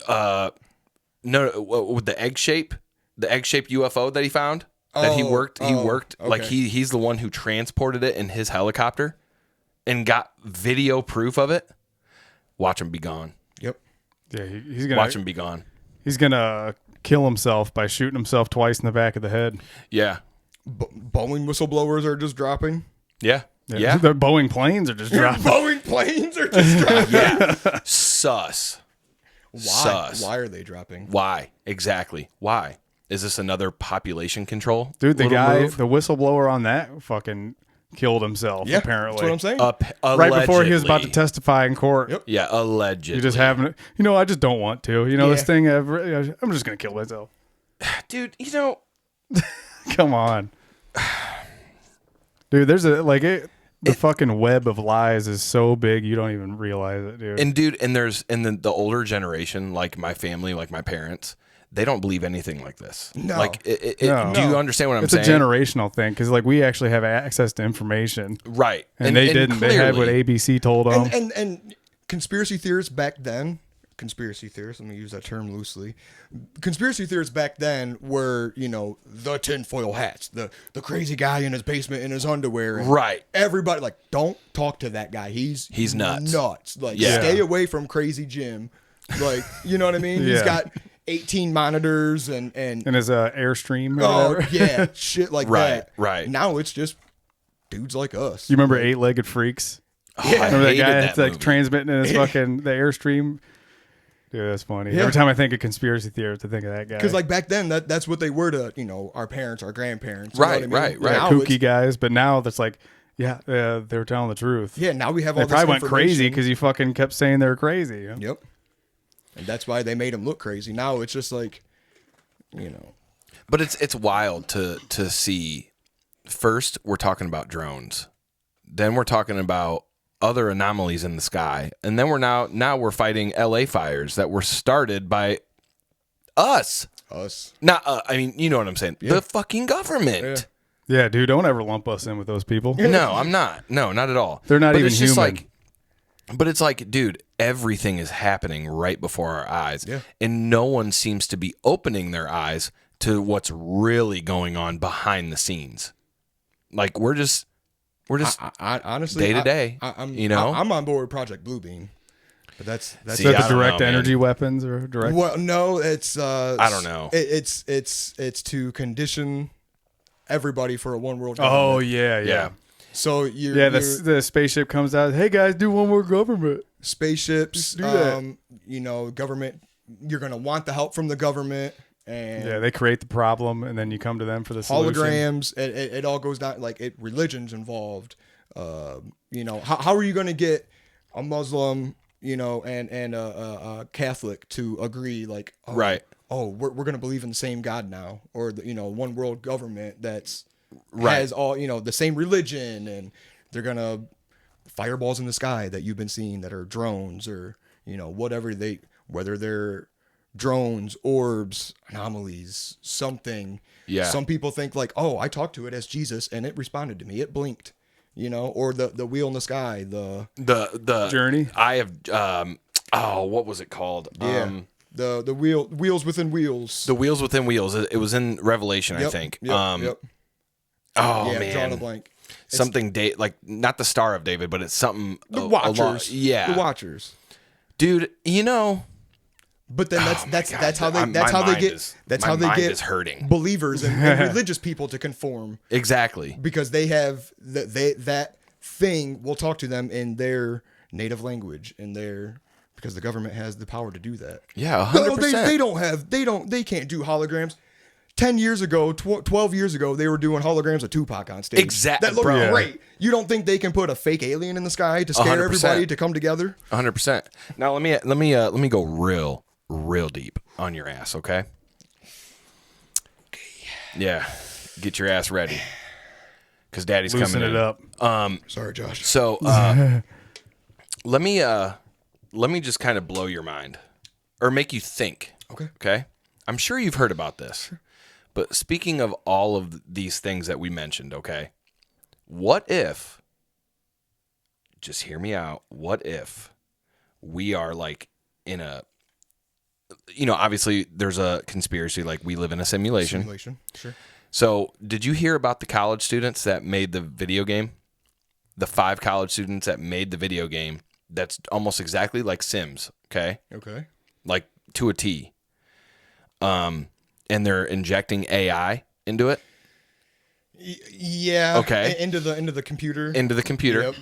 with the egg-shaped UFO that he found that he worked like okay. he's the one who transported it in his helicopter and got video proof of it. Watch him be gone. Yep. Yeah, he's gonna Watch him be gone. He's gonna kill himself by shooting himself twice in the back of the head. Yeah. Boeing whistleblowers are just dropping. Yeah. Yeah. The Boeing planes are just dropping. Boeing planes are just dropping. Yeah. Sus. Why? Sus. Why are they dropping? Why? Exactly. Why? Is this another population control? Dude, the little guy, move? the whistleblower on that fucking killed himself, Yeah, apparently. that's what I'm saying. Right before he was about to Allegedly. testify in court. Yep. Yeah, allegedly. You just having it. I just don't want to. This Yeah. thing, I'm just going to kill myself. Dude, Come on. Dude, there's the fucking web of lies is so big you don't even realize it, dude. and there's the older generation, like my family, like my parents, they don't believe anything like this. No. Like, No. do you understand what I'm It's saying? a generational thing because we actually have access to information, Right. and they didn't. They had what clearly- ABC told them. And conspiracy theorists back then, let me use that term loosely. Conspiracy theorists back then were, the tinfoil hats, the crazy guy in his basement in his underwear. And Right. everybody, don't talk to that guy. He's nuts. Yeah. Stay away from Crazy Jim. You know what I mean? He's Yeah. got 18 monitors and his Airstream. Or oh whatever. yeah, shit like Right, that. right. Now it's just dudes like us. You remember Eight-Legged Freaks? Oh, I Remember that hated guy that that's movie. transmitting in his fucking the Airstream? Dude, that's funny. Yeah. Every time I think of conspiracy theorists, I think of that guy. Because back then, that's what they were to our parents, our grandparents. You know Right, what I mean? right. Now kooky it's- guys, but now that's they were telling the truth. Yeah, now we have They all this probably went crazy information. because you fucking kept saying they were crazy. Yep. And that's why they made them look crazy. Now it's just But it's wild to see. First, we're talking about drones. Then we're talking about other anomalies in the sky, and then we're now we're fighting LA fires that were started by us. us. Not, I mean, you know what I'm saying. Yeah. The fucking government. Yeah, dude, don't ever lump us in with those people. No, I'm not. No, not at all. They're not But even it's just human. like, but it's like, dude, everything is happening right before our eyes, Yeah. and no one seems to be opening their eyes to what's really going on behind the scenes. Like we're just I honestly, day to day. I'm on board with Project Bluebeam, but that's See, Is that I the don't direct know, man. energy weapons or direct? well, no, it's I don't know. It's to condition everybody for a one world government. Oh yeah. Yeah. So The spaceship comes out. Hey guys, do one more government. spaceships, Do that. government. You're gonna want the help from the government, and Yeah, they create the problem, and then you come to them for the solution. holograms. It all goes down religion's involved. How are you gonna get a Muslim, and a Catholic to agree? Right. Oh, we're gonna believe in the same God now, or one world government that's Right. has all the same religion, and they're gonna fireballs in the sky that you've been seeing that are drones or whether they're drones, orbs, anomalies, something. Yeah. Some people think I talked to it as Jesus and it responded to me. It blinked, or the wheel in the sky, The Journey? I have what was it called? the wheels within wheels. The wheels within wheels. It was in Revelation, I think. Yep. Oh Yeah, man, drawing a blank. something like not the Star of David, but it's something. The Watchers. Yeah, The Watchers. dude. But then Oh my God, that's how they my mind is hurting. believers and religious people to conform, Exactly. because they have that thing will talk to them in their native language because the government has the power to do that. Yeah, No, 100%. they can't do holograms. 10 years ago, 12 years ago, they were doing holograms of Tupac on stage. Exactly, That looked bro. great. You don't think they can put a fake alien in the sky to scare 100%. everybody to come together? 100%. Now let me go real deep on your ass, okay? Yeah, get your ass ready, because Daddy's Loosen coming it in. up. Sorry, Josh. So let me let me just kind of blow your mind or make you think. Okay. I'm sure you've heard about this. Sure. But speaking of all of these things that we mentioned, okay, what if, just hear me out, what if we are like in a, obviously there's a conspiracy, like we live in a simulation. Sure. So did you hear about the college students that made the video game? The 5 college students that made the video game that's almost exactly like Sims, okay? Okay. Like to a T. And they're injecting AI into it. Yeah. Okay. Into the computer. Into the computer. Yep.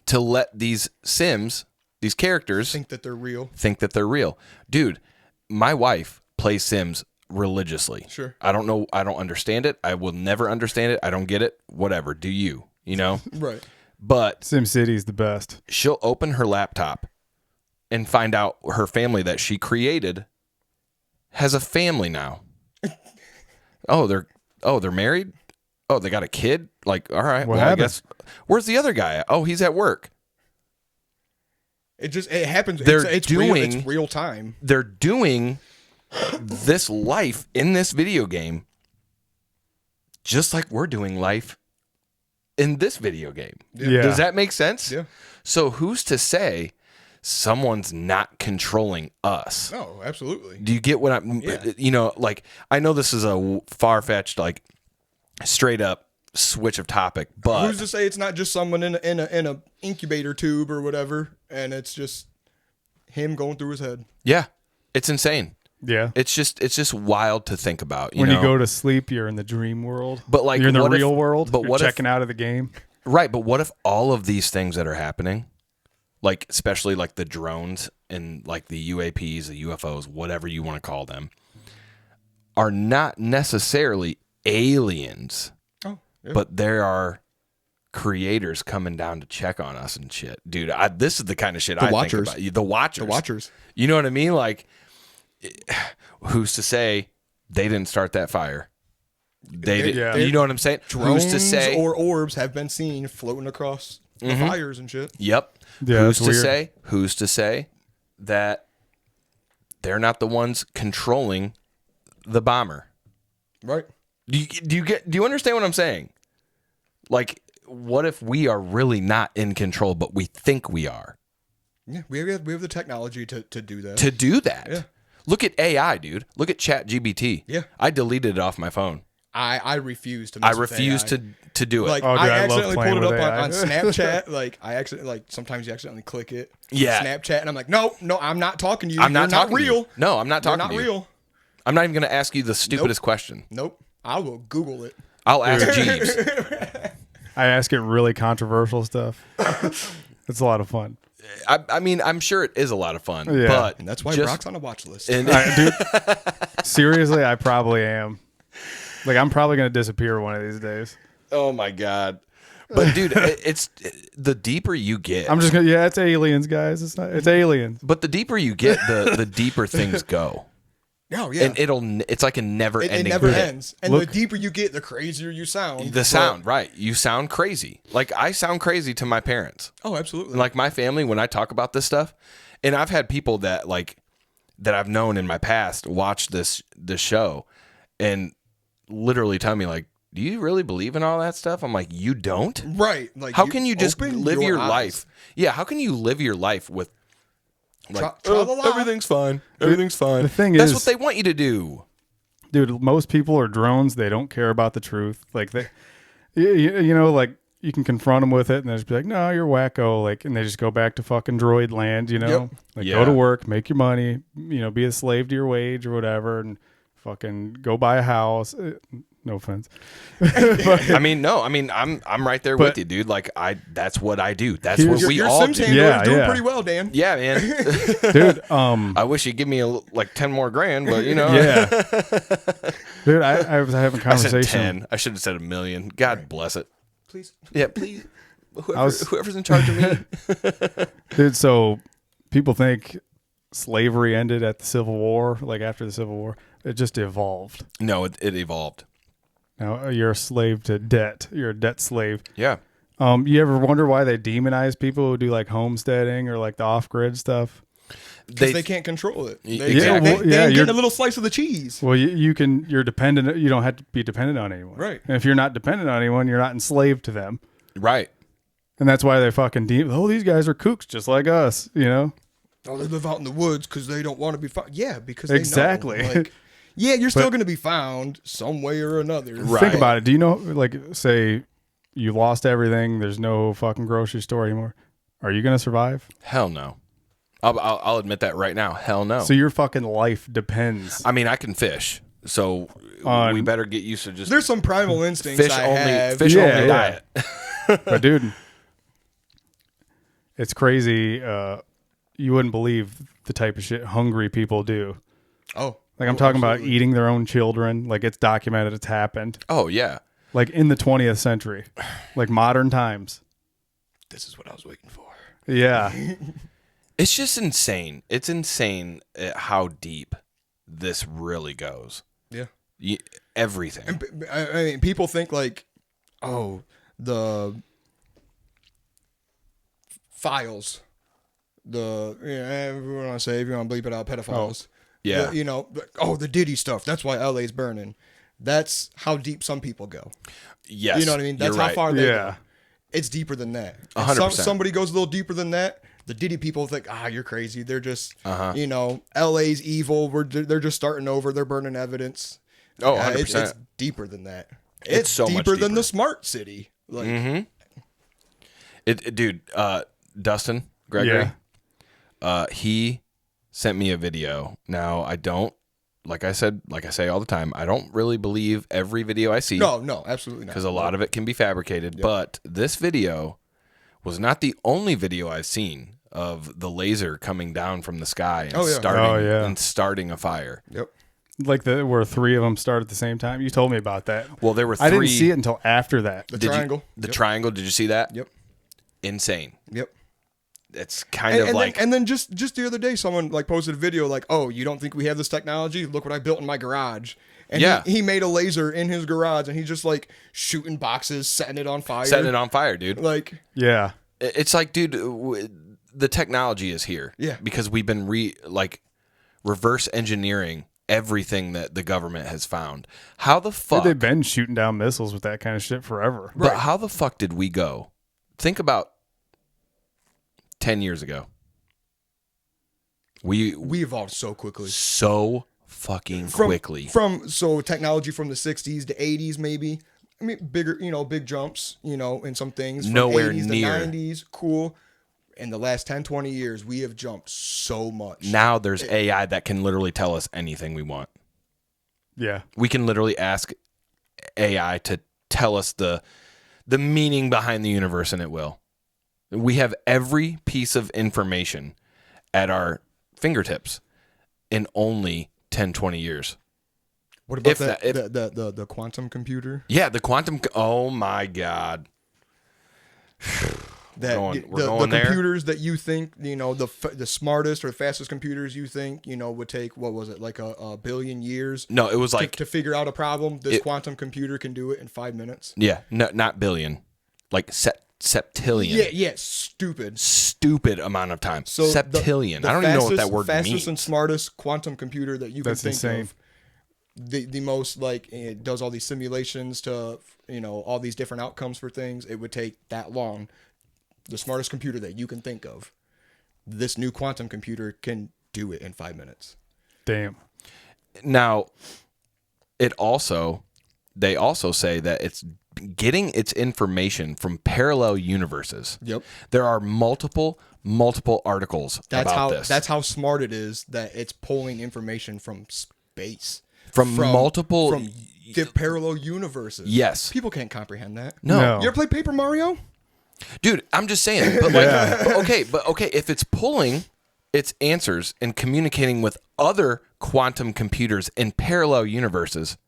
To let these Sims, these characters, think that they're real. Dude, my wife plays Sims religiously. Sure. I don't know. I don't understand it. I will never understand it. I don't get it. Whatever. Do you? Right. But SimCity is the best. She'll open her laptop and find out her family that she created has a family now. They're married? Oh, they got a kid? Like, all right. What I happened? guess. Where's the other guy? Oh, he's at work. It happens. It's real time. They're doing this life in this video game just like we're doing life in this video game. Yeah. Does that make sense? Yeah. So who's to say someone's not controlling us? No, absolutely. Do you get what I'm, like, I know this is a far-fetched, like, straight up switch of topic, but who's to say it's not just someone in a incubator tube or whatever, and it's just him going through his head? yeah, it's insane. Yeah. It's just wild to think about. When you go to sleep, you're in the dream world. But like, you're in the what if- real world. but You're what if- checking out of the game. Right, but what if all of these things that are happening, like especially like the drones and like the UAPs, the UFOs, whatever you want to call them, are not necessarily aliens, Oh, yeah. but there are creators coming down to check on us and shit. Dude, this is the kind of shit I Watchers. think about. The Watchers. The Watchers. You know what I mean? Like, who's to say they didn't start that fire? Yeah. You know what I'm saying? Drones Who's to say? or orbs have been seen floating across the fires and shit. Yep. Yeah, Who's that's to weird. say? Who's to say that they're not the ones controlling the bomber? Right. Do you understand what I'm saying? Like, what if we are really not in control, but we think we are? Yeah, we have the technology to do that. To do that. Yeah. Look at AI, dude. Look at ChatGPT. Yeah. I deleted it off my phone. I refuse to. I mess with refuse AI. to do it. Like, Oh, dude, I I love accidentally playing pulled it with up AI. on Snapchat. Like, sometimes you accidentally click it. Yeah. Snapchat, and I'm like, no, I'm not talking to you. I'm not You're talking to you. real. No, I'm not You're talking not to you. real. I'm not even going to ask you the stupidest question. Nope. I will Google it. I'll ask Jeeves. I ask it really controversial stuff. It's a lot of fun. I mean, I'm sure it is a lot of fun, Yeah. but And that's why just- Brock's on a watch list. and- Dude, seriously, I probably am. Like, I'm probably going to disappear one of these days. oh my god! But dude, it's the deeper you get. I'm just going to, yeah, it's aliens, guys. It's aliens. But the deeper you get, the deeper things go, Oh, yeah. and it's like a never It ending. never thing. ends. And Look- the deeper you get, the crazier you sound. The sound, right? You sound crazy. Like I sound crazy to my parents. Oh, absolutely. Like my family, when I talk about this stuff, and I've had people that I've known in my past watch this show, and literally tell me like, "Do you really believe in all that stuff?" I'm like, "You don't? Right. Like, How can you just open live your eyes. life? Yeah, how can you live your life with like Tra-la-la. everything's fine, everything's fine?" The thing That's is- what they want you to do. Dude, most people are drones. They don't care about the truth. Like, you know, like, you can confront them with it, and they just be like, "No, you're wacko." Like, and they just go back to fucking droid land. You know, Yep. like Yeah. go to work, make your money. You know, be a slave to your wage or whatever, and fucking go buy a house. No offense. I mean, no, I mean, I'm right there with But- you, dude. Like that's what I do. That's Here's- what we Your all Sims do. handler Yeah, is doing yeah. pretty well, Dan. Yeah, man. Dude. I wish you'd give me like 10 more grand, but you know. Yeah. Dude, I was having a I said conversation. 10. I should have said $1 million. God bless it. Please. Yeah, please. was- Whoever's in charge of me. Dude, so people think slavery ended at the Civil War, like after the Civil War. It just evolved. No, it evolved. Now you're a slave to debt. You're a debt slave. Yeah. You ever wonder why they demonize people who do like homesteading or like the off-grid stuff? Because they can't control it. They Exactly. ain't getting a little slice of the cheese. Well, you're dependent. You don't have to be dependent on anyone. Right. And if you're not dependent on anyone, you're not enslaved to them. Right. And that's why they fucking these guys are kooks just like us, you know? Oh, they live out in the woods because they don't want to be found. Yeah, because Exactly. they know. Like, yeah, you're still going to be found some way or another. Right. Think about it. Do you know, like, say you lost everything, there's no fucking grocery store anymore. Are you going to survive? Hell no. I'll admit that right now. Hell no. So your fucking life depends. I mean, I can fish, so we better get used to just There's some primal instincts fish I only. have. Fish Yeah, only yeah. diet. But dude, it's crazy. You wouldn't believe the type of shit hungry people do. Oh. Like I'm talking about absolutely. eating their own children. Like it's documented. It's happened. Oh yeah. Like in the 20th century, like modern times. This is what I was waiting for. Yeah. It's just insane. It's insane how deep this really goes. Yeah. Everything. And, I mean, people think like, oh, the files, if you want to say, if you want to bleep it out, pedophiles. Yeah. The Diddy stuff. That's why LA's burning. That's how deep some people go. Yes. You know what I mean? That's you're how right. far they Yeah. go. It's deeper than that. 100%. Somebody goes a little deeper than that. The Diddy people think, you're crazy. They're just, Uh-huh. LA's evil. They're just starting over. They're burning evidence. Oh, Yeah, 100%. it's deeper than that. It's so much deeper than deeper. the smart city. Like, Dude, Dustin Gregory, Yeah. he sent me a video. Now, I don't, like I say all the time, I don't really believe every video I see. no, absolutely not. Because a lot of it can be fabricated. But this video was not the only video I've seen of the laser coming down from the sky and starting a fire. Yep. Like where three of them start at the same time. You told me about that. Well, there were three. I didn't see it until after that. The triangle. The triangle. Did you see that? Yep. Insane. Yep. It's kind of like. Then just the other day, someone like posted a video like, "Oh, you don't think we have this technology? Look what I built in my garage." And he made a laser in his garage, and he's just like shooting boxes, setting it on fire. Dude. Like, Yeah. It's like, dude, the technology is here. Yeah. Because we've been reverse engineering everything that the government has found. How the fuck? They've been shooting down missiles with that kind of shit forever. But how the fuck did we go? Think about 10 years ago. We evolved so quickly. So fucking quickly. So technology from the 60s to 80s, maybe. I mean, big jumps, in some things. From Nowhere 80s near. to 90s, cool. In the last 10, 20 years, we have jumped so much. Now there's AI that can literally tell us anything we want. Yeah. We can literally ask AI to tell us the meaning behind the universe, and it will. We have every piece of information at our fingertips in only 10, 20 years. What about the quantum computer? Yeah, the quantum. Oh my God. We're going there. Computers that you think, the smartest or fastest computers you think, would take, what was it, like a billion years? No, it was like to figure out a problem. This quantum computer can do it in 5 minutes. Yeah, no, not billion, like septillion. Yeah, stupid amount of time. So septillion. I don't even know what that word fastest means. and smartest quantum computer that you can think insane. of. The most, like, it does all these simulations to, all these different outcomes for things. It would take that long. The smartest computer that you can think of. This new quantum computer can do it in 5 minutes. Damn. Now, they also say that it's getting its information from parallel universes. Yep. There are multiple articles about this. That's how smart it is that it's pulling information from space. From the parallel universes. Yes. People can't comprehend that. No. You ever play Paper Mario? Dude, I'm just saying. But but okay, if it's pulling its answers and communicating with other quantum computers in parallel universes,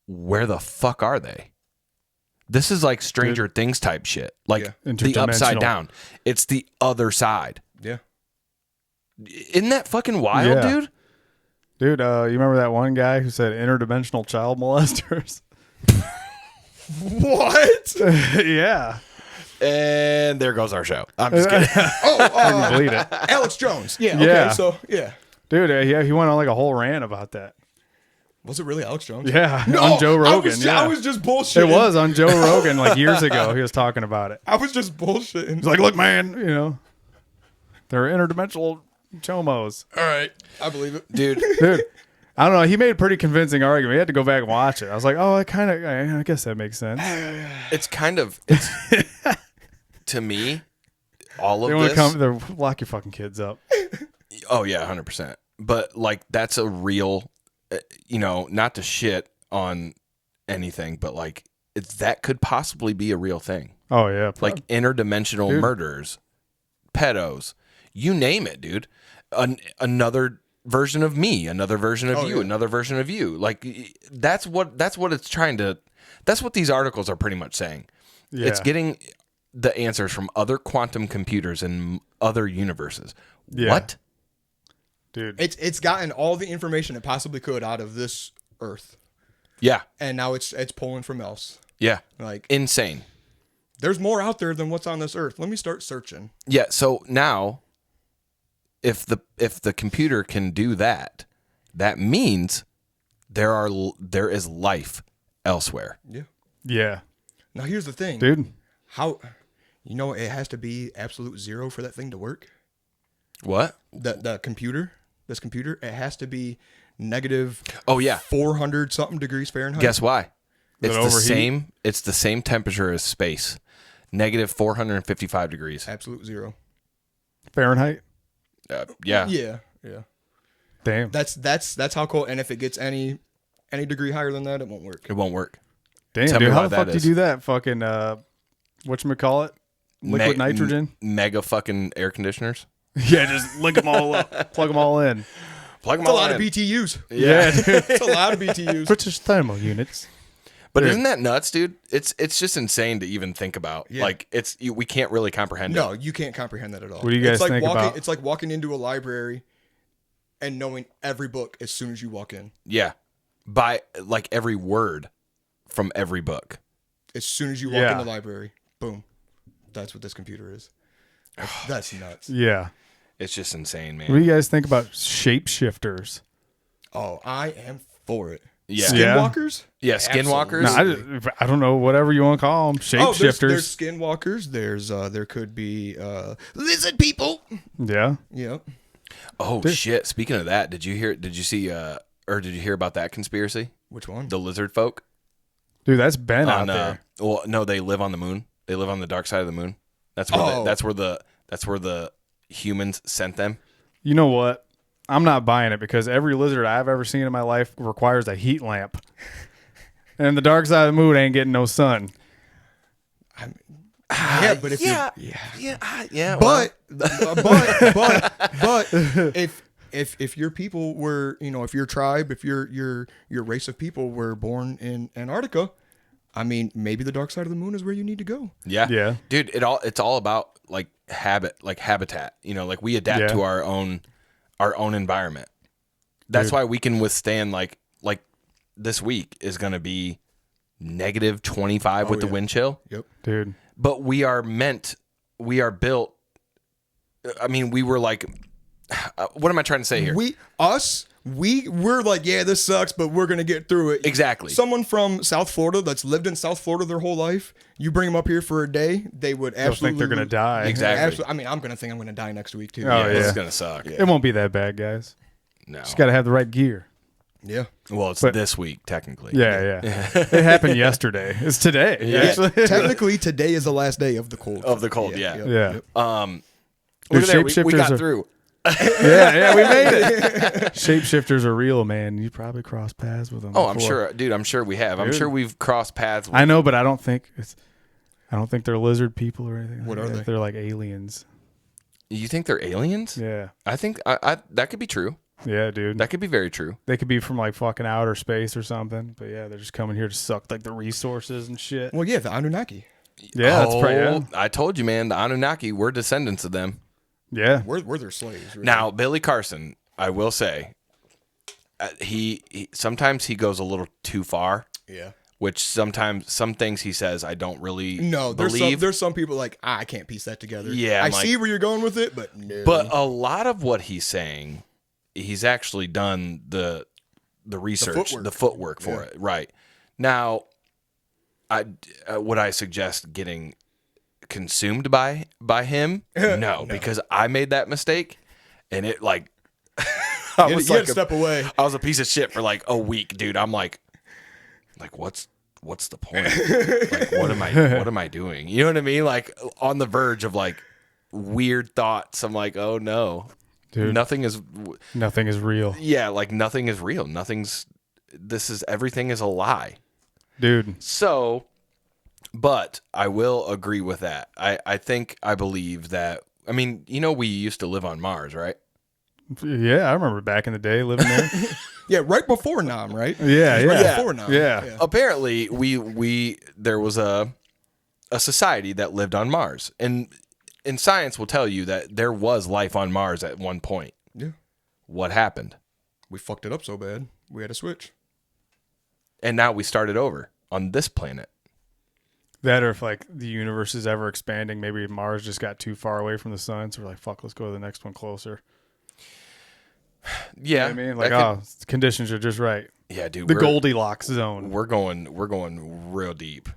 where the fuck are they? This is like Stranger Things type shit. Like the upside down. It's the other side. Yeah. Isn't that fucking wild, dude? Dude, you remember that one guy who said interdimensional child molesters? What? Yeah. And there goes our show. I'm just kidding. I believe it. Alex Jones. Yeah. Yeah. Okay. So yeah. Dude, yeah, he went on like a whole rant about that. Was it really Alex Jones? Yeah, No, on Joe Rogan. I was just bullshitting. It was on Joe Rogan like years ago. He was talking about it. I was just bullshitting. He's like, look, man, they're interdimensional chomos. All right, I believe it, Dude, Dude, I don't know. He made a pretty convincing argument. We had to go back and watch it. I was like, oh, I guess that makes sense. it's to me, all They of want this. to come, they lock your fucking kids up. Oh yeah, 100%. But like that's a real, not to shit on anything, but like that could possibly be a real thing. Oh yeah, Like interdimensional murders, pedos, you name it, dude. Another version of me, another version of you, yeah. another version of you. Like that's what it's trying to. That's what these articles are pretty much saying. yeah. It's getting the answers from other quantum computers and other universes. Yeah. What? Dude. it's gotten all the information it possibly could out of this Earth, Yeah. and now it's pulling from else. Yeah. Like Insane. there's more out there than what's on this Earth. Let me start searching. Yeah. So now, if the computer can do that, that means there is life elsewhere. Yeah. Yeah. Now here's the thing, Dude. How, it has to be absolute zero for that thing to work. What? The computer, this computer, it has to be negative. Oh yeah. 400 something degrees Fahrenheit. Guess why? Does It's it the overheat? same. It's the same temperature as space. Negative 455 degrees. Absolute zero. Fahrenheit. Yeah. Yeah. Yeah. Damn. That's how cold. And if it gets any degree higher than that, it won't work. It won't work. Damn, Tell dude. me How why the fuck that do you is. do that? Fucking whatchamacallit? Liquid nitrogen? Mega fucking air conditioners. Yeah, just link them all up. Plug them all in. Plug them It's a all lot in. of BTUs. Yeah, dude. It's a lot of BTUs. British thermal units. But Dude. isn't that nuts, dude? It's just insane to even think about. Yeah. Like we can't really comprehend No, it. you can't comprehend that at all. What do you guys it's like think walking, about- It's like walking into a library and knowing every book as soon as you walk in. Yeah. By like every word from every book. As soon as you walk Yeah. in the library, boom. That's what this computer is. That's nuts. Yeah. It's just insane, What do man. you guys think about shapeshifters? Oh, I am for it. Yeah. Yeah. Skinwalkers? Yeah, skinwalkers. No, I don't know, whatever you want to call them. Oh, there's Shapeshifters. skinwalkers. There could be lizard people. Yeah. Yep. Oh shit! Speaking of that, did you hear about that conspiracy? Which one? The lizard folk Dude, that's been out on there. well, no, they live on the moon. They live on the dark side of the moon. That's where Oh. that's where the humans sent them. You know what? I'm not buying it because every lizard I've ever seen in my life requires a heat lamp. And the dark side of the moon ain't getting no sun. Yeah, but if yeah, you yeah. but if your people were, if your tribe, if your race of people were born in Antarctica, I mean, maybe the dark side of the moon is where you need to go. Yeah. Yeah. Dude, it's all about like habitat. Like we adapt Yeah. to our own environment. That's Dude. why we can withstand like this week is going to be negative 25 with the yeah. wind chill. Yep. Dude. But we are built. I mean, we were like, what am I trying to say here? We're like, yeah, this sucks, but we're gonna get through it. Exactly. Someone from South Florida that's lived in South Florida their whole life, you bring them up here for a day, they would They'll absolutely think they're going to die. Exactly. I mean, I'm gonna think I'm gonna die next week too. Oh, This is yeah. going to suck. It won't be that bad, guys. No. Just got to have the right gear. Yeah. Well, it's But- this week technically. Yeah, yeah. It happened yesterday. It's today, actually. Technically, today is the last day of the cold. Of the cold, yeah. yep, Yeah. yep. Look at that. We shapeshifters got are- through. Yeah, we made it. Shapeshifters are real, man. You probably crossed paths with them. Oh, I'm before. sure, dude. I'm sure we have. I'm Dude. sure we've crossed paths. With, I know, but I don't think they're lizard people or anything. What like are that. they? They're like aliens. You think they're aliens? Yeah. I think I that could be true. Yeah, dude. That could be very true. They could be from like fucking outer space or something. But yeah, they're just coming here to suck like the resources and shit. Well, yeah, the Anunnaki. Yeah, that's probably yeah. I told you, man. The Anunnaki, we're descendants of them. Yeah. We're their slaves. Really. Now, Billy Carson, I will say, he sometimes he goes a little too far Yeah. which sometimes some things he says I don't really No, believe. there's some people like, I can't piece that together. Yeah, I I'm like- see where you're going with it, but no. But a lot of what he's saying, he's actually done the research, the footwork for it. Right. Now, would I suggest getting consumed by him? No, because I made that mistake, and it like I was you had like to step away. I was a piece of shit for like a week, dude. I'm like what's the point? Like what am I doing? You know what I mean? Like on the verge of like weird thoughts. I'm like, oh no, Dude, nothing is real. Yeah, like nothing is real. Everything is a lie. Dude. So, but I will agree with that. I believe that, I mean, we used to live on Mars, right? Yeah, I remember back in the day living there. Yeah, right before Nam, right? Yeah, Right yeah. before Nam. Yeah. Apparently, there was a society that lived on Mars. And science will tell you that there was life on Mars at one point. Yeah. What happened? We fucked it up so bad, we had to switch. And now we started over on this planet. That or if like the universe is ever expanding, maybe Mars just got too far away from the sun, so we're like, fuck, let's go to the next one closer. Yeah. You know what I mean? Like, conditions are just right. Yeah, dude. The Goldilocks zone. We're going real deep.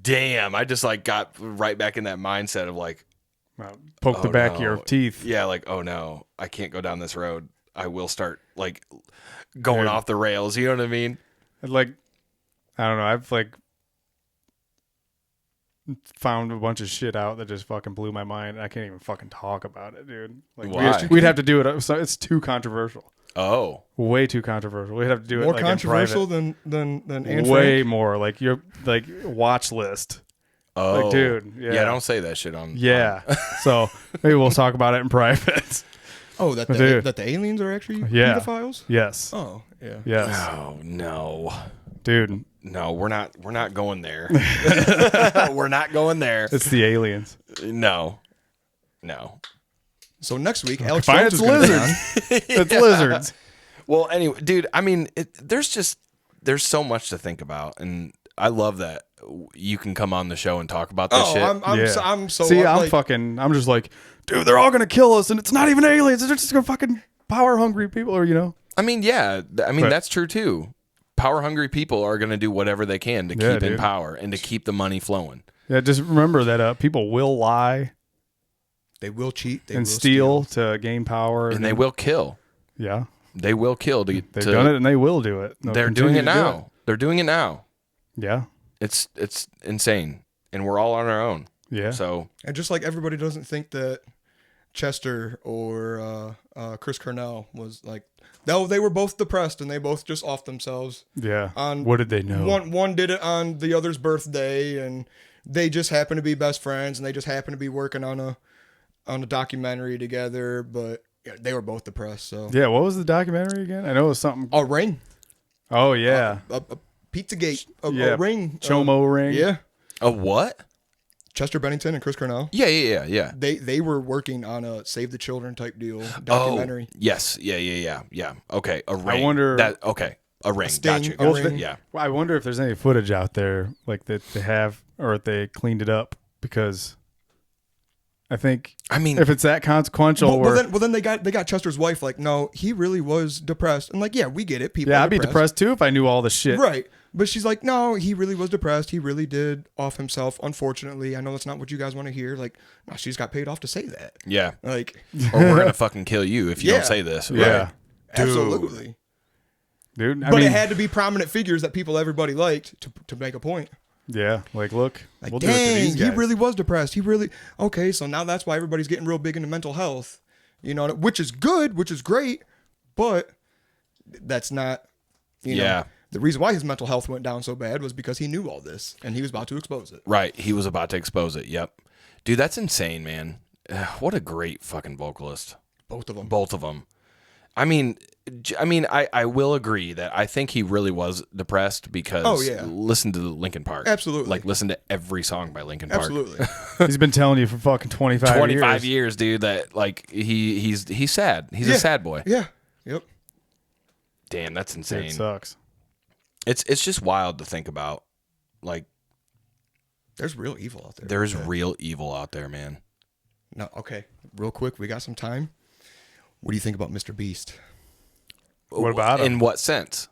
Damn, I just like got right back in that mindset of like Poke the back of your teeth. Yeah, like, oh no, I can't go down this road. I will start like going off the rails. You know what I mean? Like, I don't know. I've like found a bunch of shit out that just fucking blew my mind. I can't even fucking talk about it, dude. Like, why? We'd have to do it. So it's too controversial. Oh, way too controversial. We'd have to do it more like controversial than Anne way Frank? more. Like your like watch list. Oh, like, dude. Yeah, don't say that shit on. Yeah. So maybe we'll talk about it in private. Oh, that the aliens are actually pedophiles? Yes. Oh, yeah. Yes. Oh no, dude. No, we're not going there. We're not going there. It's the aliens. No. So next week, Alex Fine, Jones it's is going to be on. lizards. It's lizards. Well, anyway, dude, I mean, there's so much to think about, and I love that you can come on the show and talk about this shit. I'm so See, like, I'm just like, dude, they're all gonna kill us, and it's not even aliens. They're just gonna fucking power hungry people, or I mean, yeah, that's true too. Power hungry people are gonna do whatever they can to keep in power and to keep the money flowing. Yeah, just remember that people will lie. They will cheat. They and will steal to gain power, and they will kill. Yeah, they will kill. They've done it, and they will do it. They're doing it now. They're doing it now. Yeah, it's insane, and we're all on our own. Yeah. So, and just like everybody doesn't think that Chester or Chris Cornell was like, no, they were both depressed and they both just offed themselves. Yeah. What did they know? One did it on the other's birthday, and they just happened to be best friends, and they just happened to be working on a documentary together, but yeah, they were both depressed. So yeah, what was the documentary again? I know it was something. Oh, Ring. Oh yeah. A Pizzagate. A Ring. Chomo Ring. Yeah. A what? Chester Bennington and Chris Cornell. Yeah. They were working on a Save the Children type deal documentary. Oh, yes. Yeah. Okay. A Ring. I wonder. A Ring. Sting, Gotcha. Ring. Yeah. Well, I wonder if there's any footage out there like that they have, or if they cleaned it up, because I think, if it's that consequential, well, then they got Chester's wife like, no, he really was depressed, and like, yeah, we get it. People, yeah, are I'd be depressed too if I knew all the shit. Right. But she's like, no, he really was depressed. He really did off himself. Unfortunately, I know that's not what you guys want to hear. Like, no, she just got paid off to say that. Yeah. Like, or we're gonna fucking kill you if you don't say this. Yeah. Right? Absolutely. Dude, but it had to be prominent figures that everybody liked to make a point. Yeah, like, look, like, we'll do it to dang, these guys. he really was depressed. Okay, so now that's why everybody's getting real big into mental health, which is good, which is great, but that's not, you know, the reason why his mental health went down so bad was because he knew all this and he was about to expose it. Right, he was about to expose it. Yep, dude, that's insane, man. What a great fucking vocalist. Both of them. I mean, I will agree that I think he really was depressed because listen to Linkin Park. Absolutely. Like, listen to every song by Linkin Park. Absolutely. He's been telling you for fucking 25 years, dude, that like he's sad. He's a sad boy. Yeah. Yep. Damn, that's insane. It sucks. It's just wild to think about. Like, There's real evil out there. there's real evil out there, man. No, okay. Real quick, we got some time. What do you think about Mr. Beast? What about him? In what sense?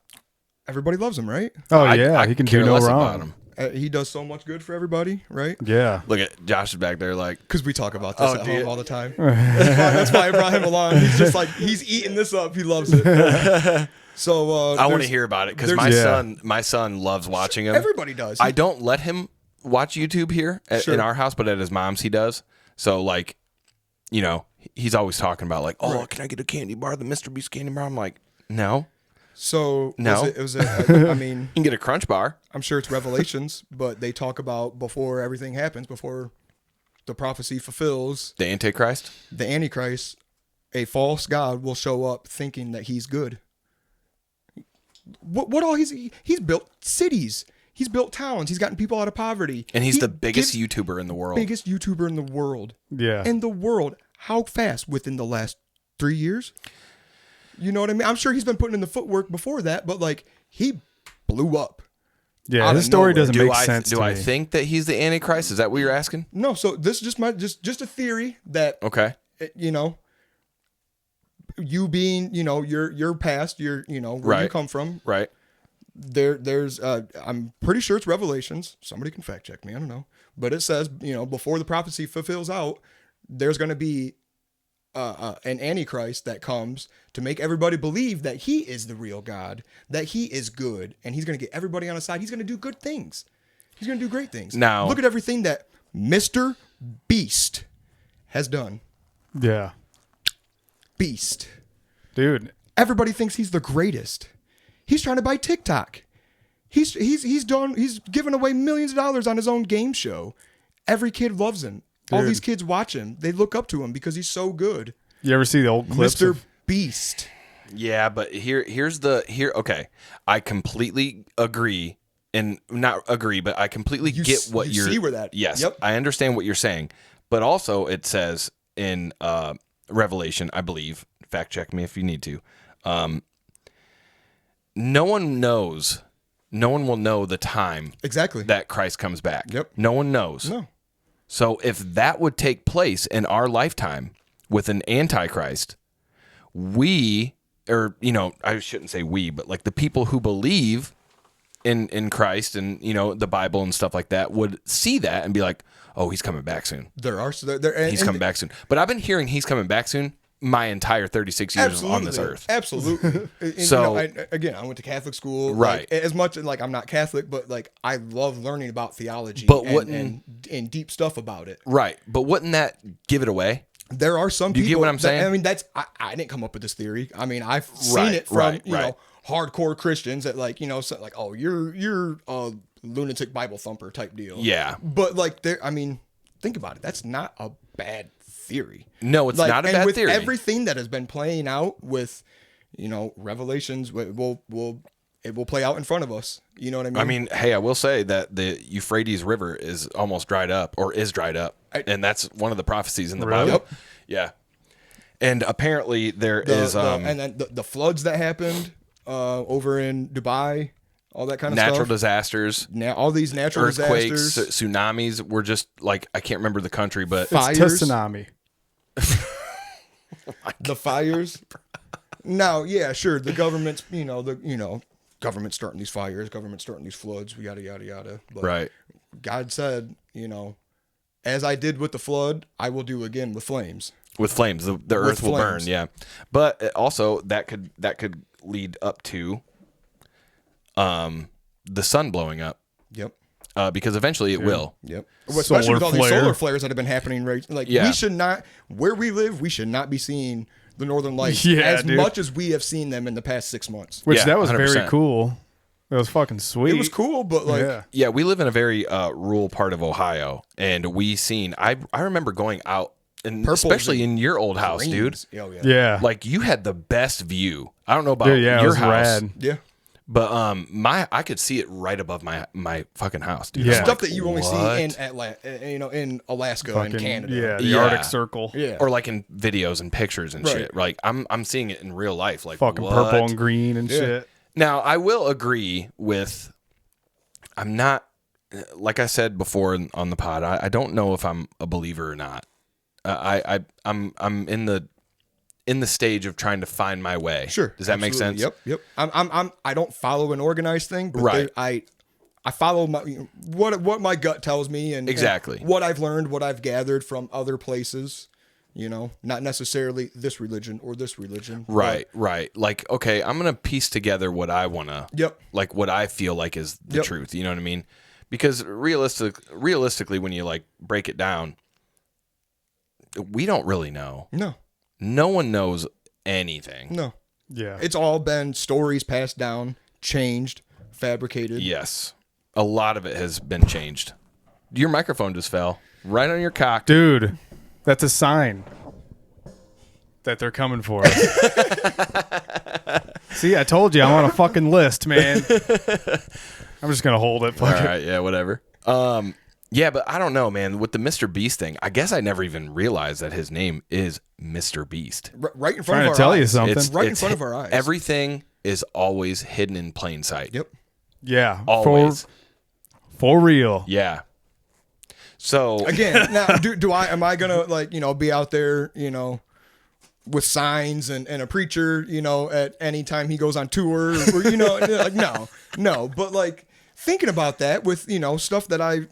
Everybody loves him, right? Oh I yeah, he can care do no less wrong. about him. He does so much good for everybody, right? Yeah. Look at Josh is back there, like, Because we talk about this Oh, at do you? home all the time. That's why I brought him along. He's just like, he's eating this up. He loves it. So I want to there's- hear about it because there's- my son loves watching him. Everybody does. I don't let him watch YouTube here Sure. in our house, but at his mom's he does. So like, you know, he's always talking about like, oh, Right. can I get a candy bar, the Mr. Beast candy bar? I'm like, no, So No. I mean, you can get a Crunch bar. I'm sure it's Revelations, but they talk about before everything happens, before the prophecy fulfills, The Antichrist. the Antichrist, a false god will show up thinking that he's good. What all he's built cities, he's built towns, he's gotten people out of poverty, And he's He the biggest gives- YouTuber in the world. biggest YouTuber in the world. Yeah. In the world, how fast within the last 3 years? You know what I mean? I'm sure he's been putting in the footwork before that, but like he blew up. Yeah, out his of story nowhere. doesn't do make I sense do to I me. think that he's the Antichrist? Is that what you're asking? No, so this is just a theory that Okay. you know, you being, you know, your past, your, you know, where you Right. come from. Right. There's I'm pretty sure it's Revelations. Somebody can fact check me. I don't know, but it says, you know, before the prophecy fulfills out, there's going to be an Antichrist that comes to make everybody believe that he is the real God, that he is good, and he's going to get everybody on his side. He's going to do good things. He's going to do great things. Now- look at everything that Mr. Beast has done. Yeah. Beast. Dude. Everybody thinks he's the greatest. He's trying to buy TikTok. He's given away millions of dollars on his own game show. Every kid loves him. All Dude. these kids watch him. They look up to him because he's so good. You ever see the old clips Mr. of Beast. Yeah, but okay. I completely agree and not agree, but I completely get what you you're see where that- Yes. Yep. I understand what you're saying. But also it says in Revelation, I believe, fact check me if you need to. No one will know the time Exactly. that Christ comes back. Yep. No one knows. No. So if that would take place in our lifetime with an Antichrist, I shouldn't say we, but like the people who believe in Christ and, you know, the Bible and stuff like that would see that and be like, oh, he's coming back soon. He's Coming back soon. But I've been hearing he's coming back soon my entire 36 years on this earth. Absolutely. And, So- I went to Catholic school. Right. Like, as much as like I'm not Catholic, but like I love learning about theology But and deep stuff about it. Right. But wouldn't that give it away? There are some you people. get what I'm saying? I mean, I didn't come up with this theory. I mean, I've seen Right, it from right, you right. know hardcore Christians that like, you know, so like, oh, you're a lunatic Bible thumper type deal. Yeah. But like I mean, think about it. That's not a bad theory. No, it's not a and bad with theory. Everything that has been playing out with, you know, Revelations it will play out in front of us. You know what I mean? I mean, hey, I will say that the Euphrates River is almost dried up or is dried up. And that's one of the prophecies in the Really? Bible. Yep. Yeah. And apparently there is and then the floods that happened over in Dubai, all that kind of natural stuff. disasters, Now all these natural earthquakes, disasters, tsunamis were just like, I can't remember the country, but Fires. It's tsunami. the fires. Now, yeah, sure, the government's government starting these fires, government starting these floods, yada yada yada. But right. God said, you know, as I did with the flood, I will do again with flames. With flames, the earth will burn. flames. Yeah. But also that could lead up to the sun blowing up Yep. because eventually it will. Yep. Especially Solar with all these flare. solar flares that have been happening, right? Like Yeah. we should not, where we live, we should not be seeing the northern lights Yeah, as dude. much as we have seen them in the past 6 months. Which Yeah, that was 100%. very cool. It was fucking sweet. It was cool, but like, Yeah. Yeah, we live in a very rural part of Ohio, and I remember going out, and Purples especially and in your old house, dude. greens. Oh, yeah. Yeah. Like you had the best view. I don't know about Dude, yeah, it your was house, rad. Yeah. but I could see it right above my fucking house, dude. Yeah. I'm Stuff like, that you only what? see in Alaska and Fucking, Canada. yeah, the Yeah. Arctic Circle. Yeah. or like in videos and pictures and Right. shit. Like I'm seeing it in real life. Like Fucking what? purple and green and Yeah. shit. Now, I will agree with. I'm not, like I said before on the pod. I don't know if I'm a believer or not. I'm in the stage of trying to find my way. Sure. Does that make sense? Yep. I don't follow an organized thing, but Right. I follow what my gut tells me and Exactly. and what I've learned, what I've gathered from other places. Not necessarily this religion or this religion. Right. Like, okay, I'm gonna piece together what I wanna. Yep. Like what I feel like is the Yep. truth. You know what I mean? Because realistically, when you like break it down, we don't really know. No. No one knows anything. No. Yeah. It's all been stories passed down, changed, fabricated. Yes. A lot of it has been changed. Your microphone just fell right on your cock. Dude, that's a sign that they're coming for us. See, I told you I'm on a fucking list, man. I'm just going to hold it. All right, yeah, whatever. Yeah, but I don't know, man. With the Mr. Beast thing, I guess I never even realized that his name is Mr. Beast. Right in front Trying of to our tell you eyes. something. It's right in front of our eyes. Everything is always hidden in plain sight. Yep. Yeah. Always. For real. Yeah. So Again, now am I gonna be out there, with signs and a preacher, at any time he goes on tour, or, like no. But like thinking about that with, stuff that I,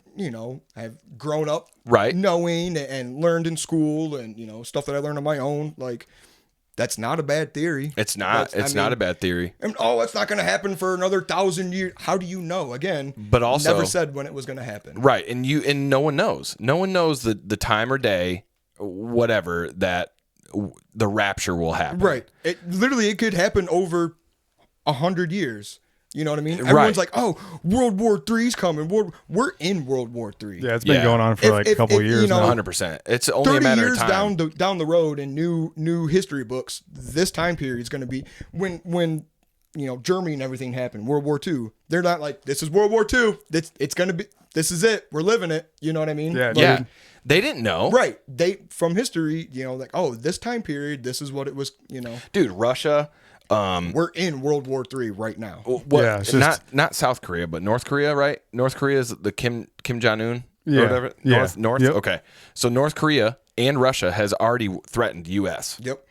have grown up Right. knowing and learned in school and, stuff that I learned on my own, like that's not a bad theory. it's not. It's not a bad theory. And, it's not going to happen for another 1,000 years. How do you know? Again, But also- never said when it was going to happen. Right, and no one knows. No one knows the time or day, whatever, that the rapture will happen. Right. It could happen over 100 years. You know what I mean? Everyone's like, "Oh, World War III's coming." We're in World War III. Yeah, it's been Yeah. going on for a couple years now. 100%. It's only a 30 matter years of time. down the road in new history books, this time period is going to be when Germany and everything happened, World War II. They're not like, this is World War II. It's going to be, this is it. We're living it. You know what I mean? Yeah, Yeah, dude. they didn't know. Right. From history, like, oh, this time period, this is what it was, Dude, Russia. We're in World War III right now. What? Yeah, it's just- not South Korea, but North Korea, right? North Korea is the Kim Jong Un. Yeah. Or whatever. Yeah. North. Yep. Okay. So North Korea and Russia has already threatened U.S. Yep.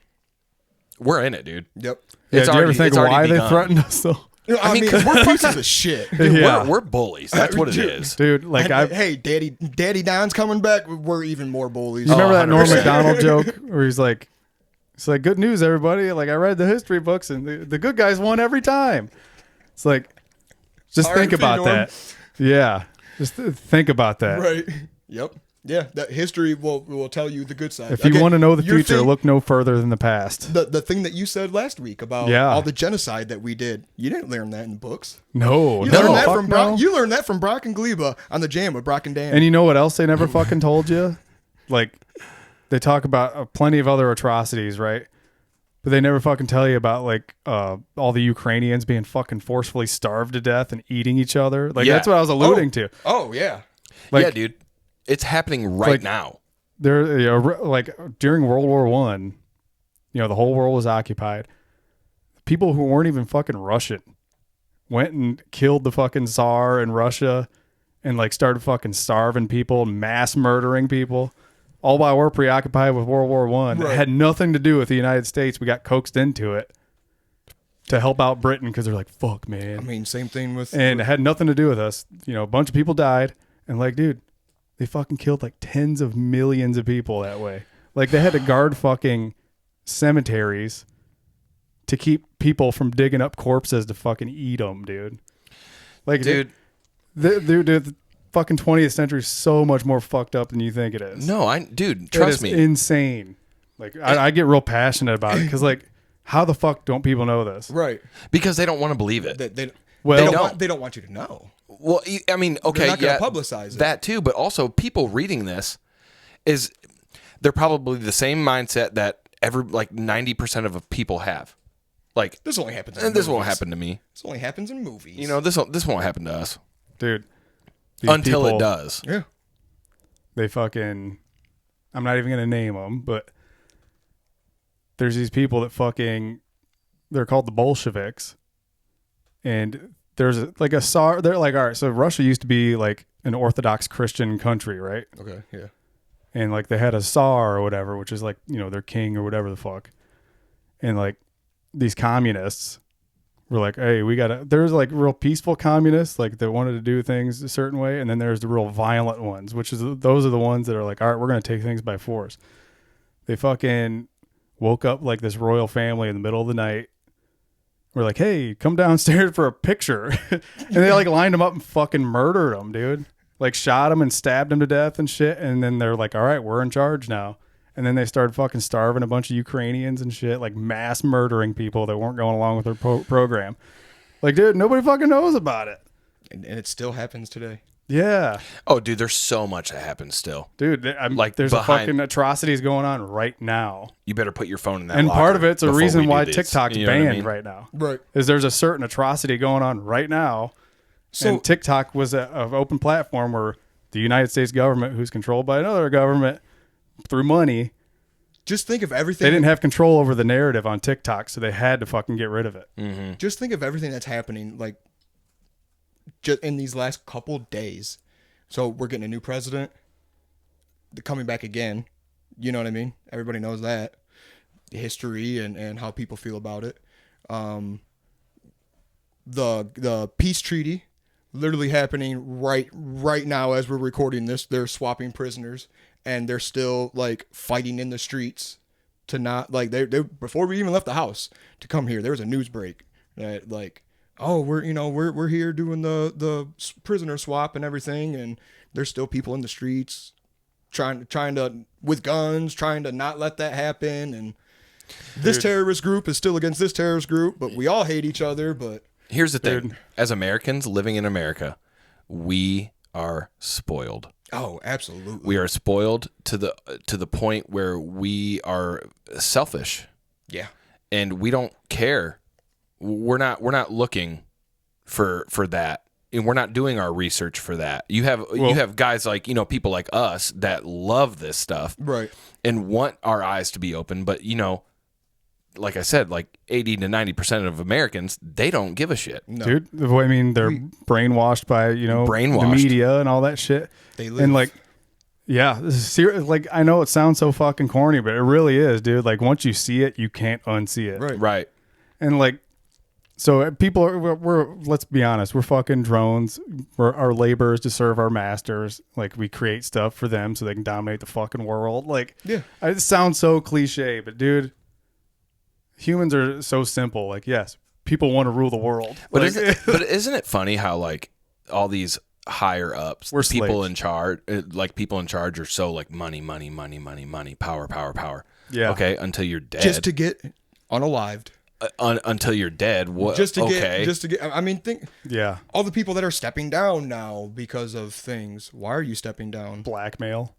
We're in it, dude. Yep. Yeah, It's do you ever already- think it's already why they begun. threatened us though? I mean, 'cause we're pieces of shit. Dude, Yeah. we're bullies. That's what it Dude. is. Dude, like Hey, Daddy Don's coming back. We're even more bullies. you remember that Norm 100%. Macdonald joke where he's like, it's like, good news, everybody. Like, I read the history books and the good guys won every time. It's like, just think R.I.P. about Norm. that. Yeah. Just think about that. Right. Yep. Yeah. That history will tell you the good side. If you Again, want to know the your future, thing- look no further than the past. the thing that you said last week about Yeah. all the genocide that we did. You didn't learn that in the books. No. You no, learned that fuck from no. Brock. You learned that from Brock and Gleba on the jam with Brock and Dan. And you know what else they never fucking told you? Like, they talk about plenty of other atrocities, right? But they never fucking tell you about like all the Ukrainians being fucking forcefully starved to death and eating each other. Like Yeah. that's what I was alluding to. Oh yeah. Like, yeah, dude. It's happening right like- now. There, like during World War I, the whole world was occupied. People who weren't even fucking Russian went and killed the fucking Tsar in Russia and like started fucking starving people, mass murdering people. All while we're preoccupied with World War I. It Right. had nothing to do with the United States. We got coaxed into it to help out Britain because they're like, fuck, man. I mean, same thing with. And it had nothing to do with us. A bunch of people died. And like, dude, they fucking killed like tens of millions of people that way. Like they had to guard fucking cemeteries to keep people from digging up corpses to fucking eat them, dude. Like, Dude. the fucking 20th century is so much more fucked up than you think it is. No, dude, trust me. Insane. Like I get real passionate about it because like, how the fuck don't people know this? right. Because they don't want to believe it. They Well, don't want you to know. Well, I mean, okay, not yeah, gonna publicize it. that too, but also people reading this they're probably the same mindset that 90% of people have. Like, This only happens. In and this movies. won't happen to me. This only happens in movies. This won't happen to us dude. these until people, it does. Yeah. They fucking, I'm not even going to name them, but there's these people that fucking, they're called the Bolsheviks. and there's like a Tsar. They're like, all right, so Russia used to be like an Orthodox Christian country, right? Okay, yeah. And like they had a Tsar or whatever, which is like, you know, their king or whatever the fuck. And like these communists were like, hey, there's like real peaceful communists, like that wanted to do things a certain way. And then there's the real violent ones, those are the ones that are like, all right, we're going to take things by force. They fucking woke up like this royal family in the middle of the night. We're like, hey, come downstairs for a picture. And they like lined them up and fucking murdered them, dude. Like shot them and stabbed them to death and shit. And then they're like, all right, we're in charge now. And then they started fucking starving a bunch of Ukrainians and shit, like mass murdering people that weren't going along with their program. Like, dude, nobody fucking knows about it. And it still happens today. Yeah. Oh, dude, there's so much that happens still. Dude, like there's a fucking atrocities going on right now. You better put your phone in that and locker part of it's a before reason we do why this. TikTok's You know what I banned mean? right now. Right. Is there's a certain atrocity going on right now. So And TikTok was an open platform where the United States government, who's controlled by another government through money, just think of everything. they didn't have control over the narrative on TikTok, so they had to fucking get rid of it. Mm-hmm. Just think of everything that's happening, like, just in these last couple days. So we're getting a new president. They're coming back again. You know what I mean? Everybody knows that. The history and how people feel about it. The peace treaty literally happening right now as we're recording this. They're swapping prisoners, and they're still like fighting in the streets to not like they before we even left the house to come here. There was a news break that like, oh, we're here doing the prisoner swap and everything, and there's still people in the streets trying to with guns trying to not let that happen, and this terrorist group is still against this terrorist group, but we all hate each other. But Here's the thing. As Americans living in America, we are spoiled. oh, absolutely, We are spoiled to the point where we are selfish. yeah. And we don't care. We're not looking for that. And we're not doing our research for that. You have guys like, people like us that love this stuff. Right. And want our eyes to be open, but like I said, like 80 to 90% of Americans, they don't give a shit. No. Dude, I mean, they're brainwashed by, the media and all that shit. They live. And like, yeah, this is serious. Like, I know it sounds so fucking corny, but it really is, dude. Like, once you see it, you can't unsee it. Right. And like, so people we're let's be honest, we're fucking drones. Our labor is to serve our masters. Like, we create stuff for them so they can dominate the fucking world. Like, Yeah. it sounds so cliche, but dude, humans are so simple. Like, yes, people want to rule the world. But Like, isn't it funny how like all these higher ups, We're people slaves. in charge, people in charge are so like money, power. Yeah. Okay, until you're dead. Just to get unalived. Until you're dead. What? Just to okay. get. I mean, think yeah, all the people that are stepping down now because of things. Why are you stepping down? blackmail.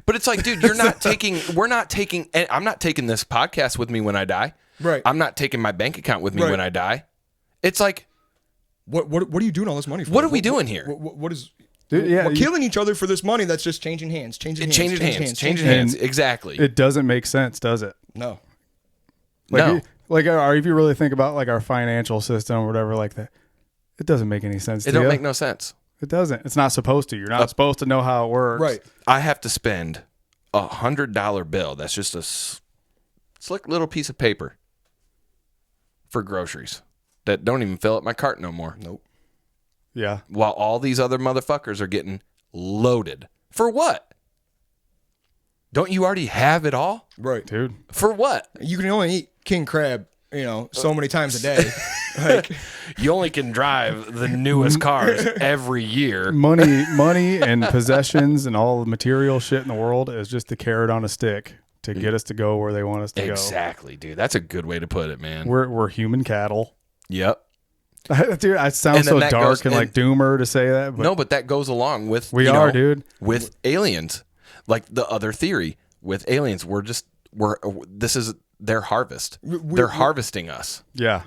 But it's like, dude, I'm not taking this podcast with me when I die. Right. I'm not taking my bank account with me Right. when I die. It's like, What are you doing all this money for? what are we doing here? What is? Dude, yeah, we're killing each other for this money that's just changing hands. Changing hands. Exactly. It doesn't make sense, does it? No. Like, if you really think about like our financial system or whatever like that, it doesn't make any sense. It don't make no sense. It doesn't. It's not supposed to. You're not supposed to know how it works. Right. I have to spend $100 bill. That's just a slick little piece of paper for groceries that don't even fill up my cart no more. Nope. Yeah. While all these other motherfuckers are getting loaded. For what? Don't you already have it all? Right. Dude. For what? You can only eat king crab, so many times a day. Like, You only can drive the newest cars every year. Money and possessions and all the material shit in the world is just the carrot on a stick to get us to go where they want us to Exactly, dude. That's a good way to put it, man. go. We're human cattle. Yep. Dude, I sound And then so that dark goes- and like doomer to say that, but No, but that goes along with we are, dude. with aliens. Like the other theory with aliens, this is their harvest. They're harvesting us. Yeah.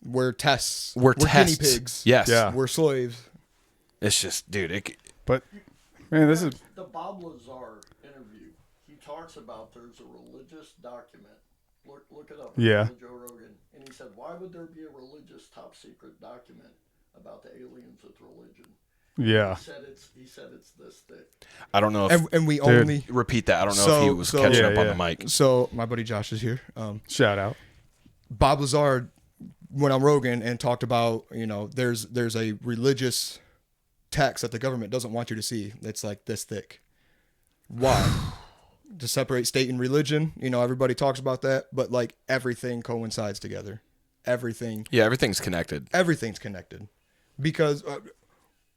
we're tests. We're tests. guinea pigs. Yes. Yeah. We're slaves. It's just, dude. But man, this is The Bob Lazar interview. He talks about there's a religious document Look it up. Yeah. Joe Rogan, and he said, "Why would there be a religious top secret document about the aliens with religion?" Yeah. He said it's this thick. I don't know if And we only repeat that. I don't know if he was catching up on the mic. So my buddy Josh is here. Shout out. Bob Lazar went on Rogan and talked about, there's a religious text that the government doesn't want you to see. That's like this thick. Why? To separate state and religion. Everybody talks about that, but like everything coincides together. Everything. Yeah, everything's connected. Everything's connected. Because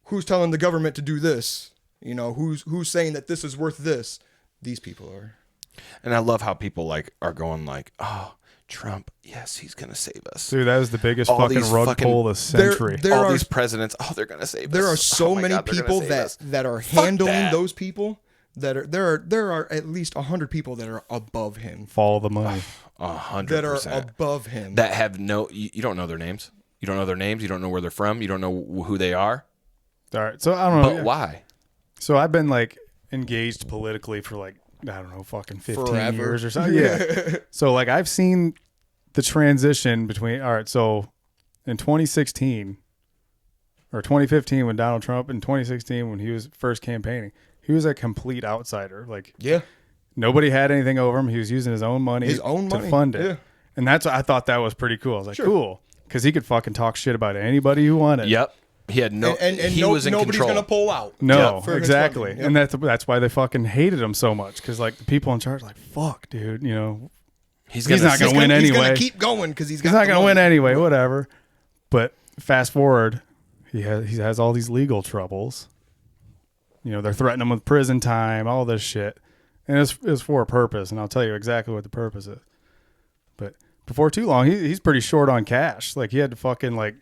who's telling the government to do this? Who's saying that this is worth this? These people are. And I love how people are going oh, Trump, yes, he's gonna save us. Dude, that was the biggest fucking rug pull of the century. There these presidents, they're gonna save us. There are so many people that are handling those people. There are at least 100 people that are above him. Follow the money. 100%. That are above him. That have you don't know their names. You don't know their names. You don't know where they're from. You don't know who they are. All right. So I don't know. But why? So I've been engaged politically for I don't know, fucking 15 Forever. years or something. Yeah. So I've seen the transition between, all right. So in 2016 or 2015 when Donald Trump, in 2016 when he was first campaigning, he was a complete outsider. Yeah. Nobody had anything over him. He was using his own money to fund it. Yeah. And I thought that was pretty cool. I was like, cool. Because he could fucking talk shit about anybody who wanted. Yep. He had he was in nobody's control. Gonna pull out. No, Yep. exactly. Yep. And that's why they fucking hated him so much. Because the people in charge fuck, dude, he's not gonna win anyway. He's gonna keep going because he's not gonna win anyway. Whatever. But fast forward, he has all these legal troubles. They're threatening him with prison time, all this shit, and it's for a purpose. And I'll tell you exactly what the purpose is. But before too long, he's pretty short on cash. He had to fucking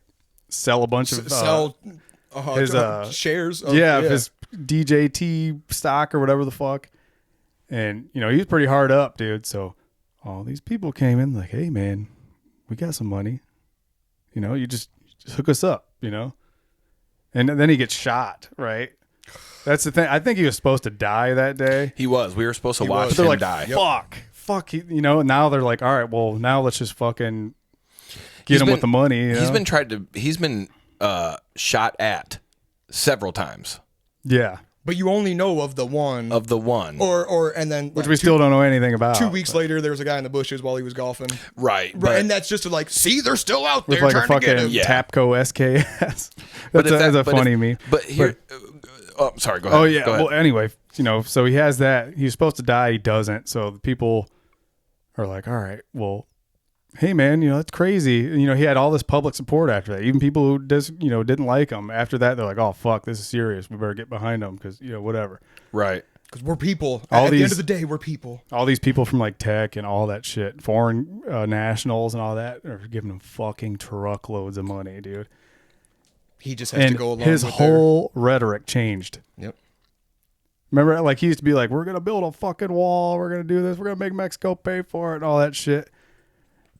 sell a bunch of his shares. Of his DJT stock or whatever the fuck. And he was pretty hard up, dude. So all these people came in hey man, we got some money. You just hook us up. And then he gets shot, right? That's the thing. I think he was supposed to die that day. He was. We were supposed to watch him die. Fuck. Now they're all right, well, now let's just fucking get him with the money. He's been shot at several times. Yeah. But you only know of the one. And then which we still don't know anything about. 2 weeks later, there was a guy in the bushes while he was golfing. Right. And that's just to see, they're still out there with trying a fucking to get him. Tapco SKS. That's a funny meme. But here, sorry, go ahead. Oh yeah. Go ahead. Well, anyway, so he has that. He was supposed to die. He doesn't. So the people are all right, well, hey man, that's crazy. He had all this public support after that. Even people who didn't like him. After that, they're oh fuck, this is serious. We better get behind him because whatever. Right. Because we're people. At the end of the day, we're people. All these people from tech and all that shit, foreign nationals and all that, are giving him fucking truckloads of money, dude. He just has to go along his with whole rhetoric changed. Yep. Remember, he used to be we're going to build a fucking wall. We're going to do this. We're going to make Mexico pay for it and all that shit.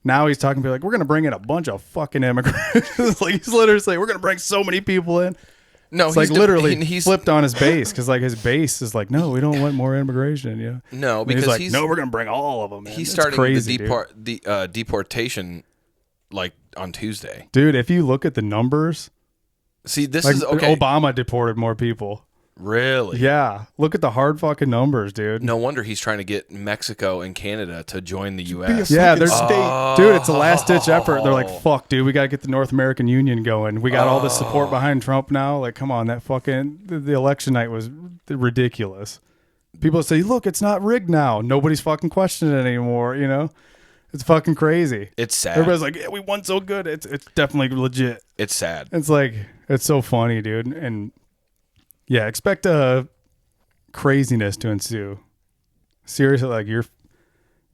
Now he's talking to we're going to bring in a bunch of fucking immigrants. He's literally saying, we're going to bring so many people in. No, it's literally he's flipped on his base because his base is no, we don't want more immigration. No, because he's no, we're going to bring all of them in. He's starting the deportation on Tuesday. Dude, if you look at the numbers. See, this is okay. Obama deported more people. Really? Yeah. Look at the hard fucking numbers, dude. No wonder he's trying to get Mexico and Canada to join the U.S. Yeah, there's dude, it's a last ditch effort. They're fuck, dude, we got to get the North American Union going. We got all this support behind Trump now. Come on, that fucking the election night was ridiculous. People say, look, it's not rigged now. Nobody's fucking questioning it anymore. It's fucking crazy. It's sad. Everybody's yeah, we won so good. It's definitely legit. It's sad. It's it's so funny, dude. And yeah, expect craziness to ensue. Seriously,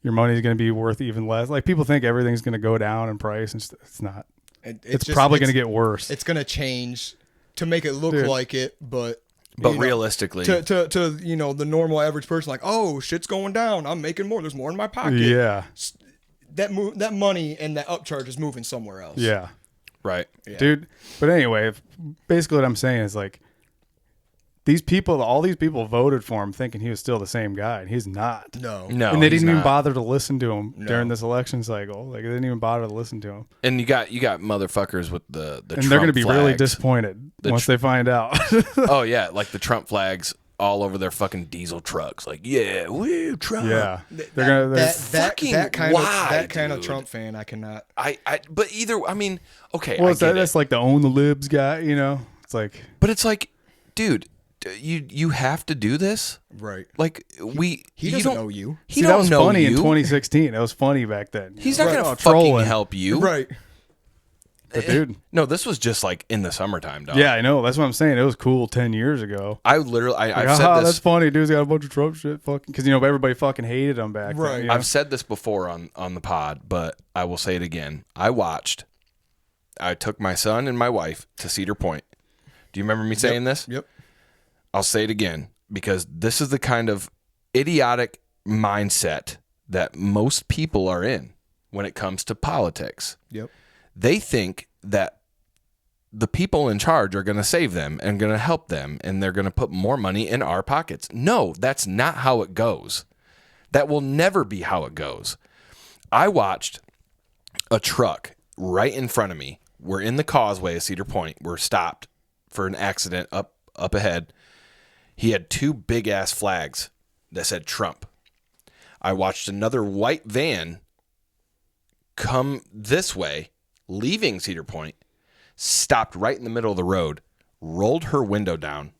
your money's going to be worth even less. People think everything's going to go down in price, and it's not. It's probably going to get worse. It's going to change to make it look like it, but realistically, to the normal average person, oh, shit's going down. I'm making more. There's more in my pocket. Yeah. That money and that upcharge is moving somewhere else. Yeah. Right. Yeah. Dude. But anyway, basically what I'm saying is these people, all these people voted for him thinking he was still the same guy, and he's not. No. And they he's didn't even not. bother to listen to him No. during this election cycle. Like, they didn't even bother to listen to him. And you got motherfuckers with the And they're going to be Trump really flags. disappointed once they find out. Oh yeah, like the Trump flags all over their fucking diesel trucks. Like, yeah, woo, Trump. Yeah. They're fucking that kind why, of dude? Trump fan, I cannot. But either, I mean, okay, well, I it's get that's it. like the own the libs guy, you know? It's like, But it's like, dude, you have to do this. Right. Like He you doesn't don't know you. He see, don't that was know funny you. in 2016. That was funny back then. He's not Right. gonna Oh, fucking trolling. help you. Right. But dude, No, this was just like in the summertime, dog. yeah, I know. That's what I'm saying. It was cool 10 years ago. I literally, I've Like, said that's this. funny. Dude's got a bunch of Trump shit. Fucking, because everybody fucking hated him back Right. then. you know? I've said this before on the pod, but I will say it again. I took my son and my wife to Cedar Point. Do you remember me saying this? Yep. I'll say it again because this is the kind of idiotic mindset that most people are in when it comes to politics. Yep. They think that the people in charge are going to save them and going to help them and they're going to put more money in our pockets. No, that's not how it goes. That will never be how it goes. I watched a truck right in front of me. We're in the causeway of Cedar Point. We're stopped for an accident up ahead. He had two big ass flags that said Trump. I watched another white van come this way, leaving Cedar Point, stopped right in the middle of the road, rolled her window down,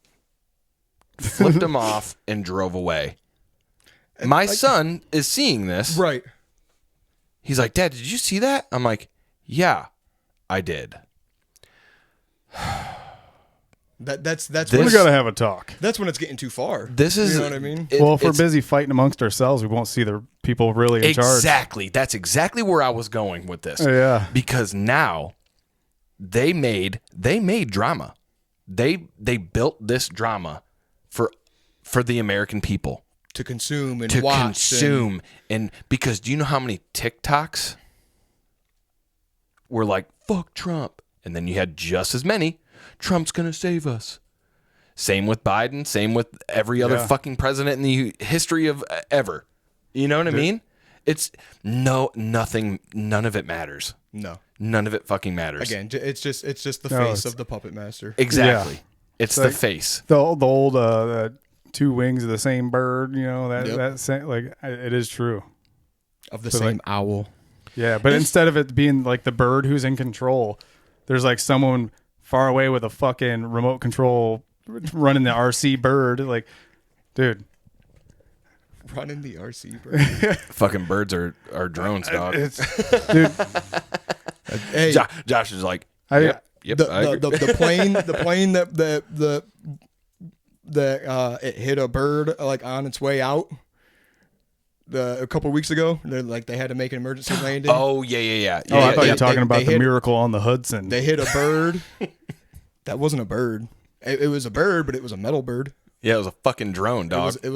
flipped him off, and drove away. My son is seeing this. Right. He's like, Dad, did you see that? I'm like, yeah, I did. That's This- We when, got to have a talk. that's when it's getting too far. This is, you know what I mean? it- Well, if we're it's- busy fighting amongst ourselves, we won't see the people really in charge. Exactly. That's exactly where I was going with this. Yeah. Because now they made drama. They built this drama for the American people To consume and to watch. consume. And because do you know how many TikToks were like, fuck Trump? And then you had just as many, Trump's going to save us. Same with Biden. Same with every other Yeah. fucking president in the history of ever. You know what I mean? It's nothing. None of it matters. No. None of it fucking matters. Again, it's just the No, face it's- of the puppet master. Exactly. Yeah. It's like- the face. The old two wings of the same bird, that Yep. that same, it is true. Of the So, same like- owl. Yeah, but instead of it being like the bird who's in control, there's like someone far away with a fucking remote control running the RC bird. Like, dude, Running the RC, bro. Fucking birds are drones, dog. it's dude. Hey, Josh is like, I yep, yep. I agree. the plane that it hit a bird like on its way out. A couple weeks ago, they had to make an emergency landing. Oh yeah. Oh, I thought you they- were talking they about the hit- miracle on the Hudson. They hit a bird. That wasn't a bird. It was a bird, but it was a metal bird. Yeah, it was a fucking drone, dog. It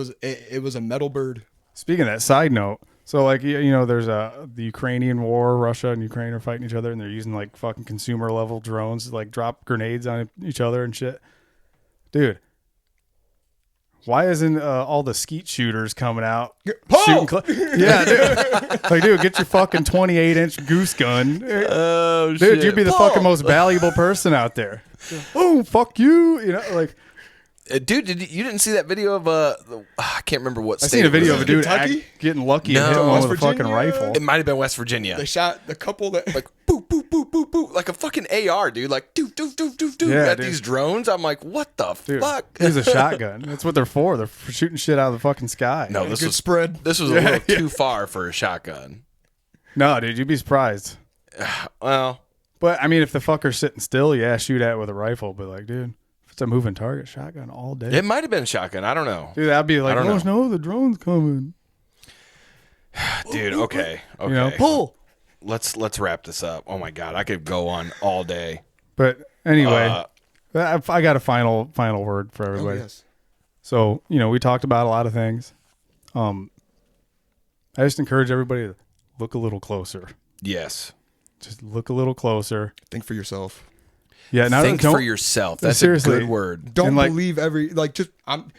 was a metal bird. Speaking of that, side note, so like there's the Ukrainian war. Russia and Ukraine are fighting each other, and they're using like fucking consumer level drones to like drop grenades on each other and shit. Dude, why isn't all the skeet shooters coming out shooting? Yeah, dude. Like, dude, get your fucking 28-inch goose gun. Oh Dude, you'd be the fucking most valuable person out there. Oh, fuck you. Like, dude. You didn't see that video of I can't remember what I state. seen a it was video of a in. dude Kentucky? getting lucky No. and hitting one West with a fucking Virginia? rifle. It might have been West Virginia. They shot the couple that Like boop boop boop boop boop, like a fucking AR, dude. Like doof doof doof doof doof. Yeah, Got dude. these drones. I'm like, what the Dude, fuck? Use a shotgun. That's what they're for. They're for shooting shit out of the fucking sky. No, this good was spread. this was a little too far for a shotgun. No, dude, you'd be surprised. Well, But I mean, if the fucker's sitting still, yeah, shoot at it with a rifle. But like, dude, if it's a moving target, shotgun all day. it might have been a shotgun. I don't know, Dude, that'd be like, I don't oh know. no, the drone's coming. dude. Okay, okay. Pull. Let's wrap this up. Oh my god, I could go on all day. But anyway, Uh, I got a final word for Oh, everybody. yes. So we talked about a lot of things. I just encourage everybody to look a little closer. Yes. Just look a little closer. Think for yourself. Yeah, now Think don't, for yourself. That's seriously, a good word. Don't And, like- believe you're not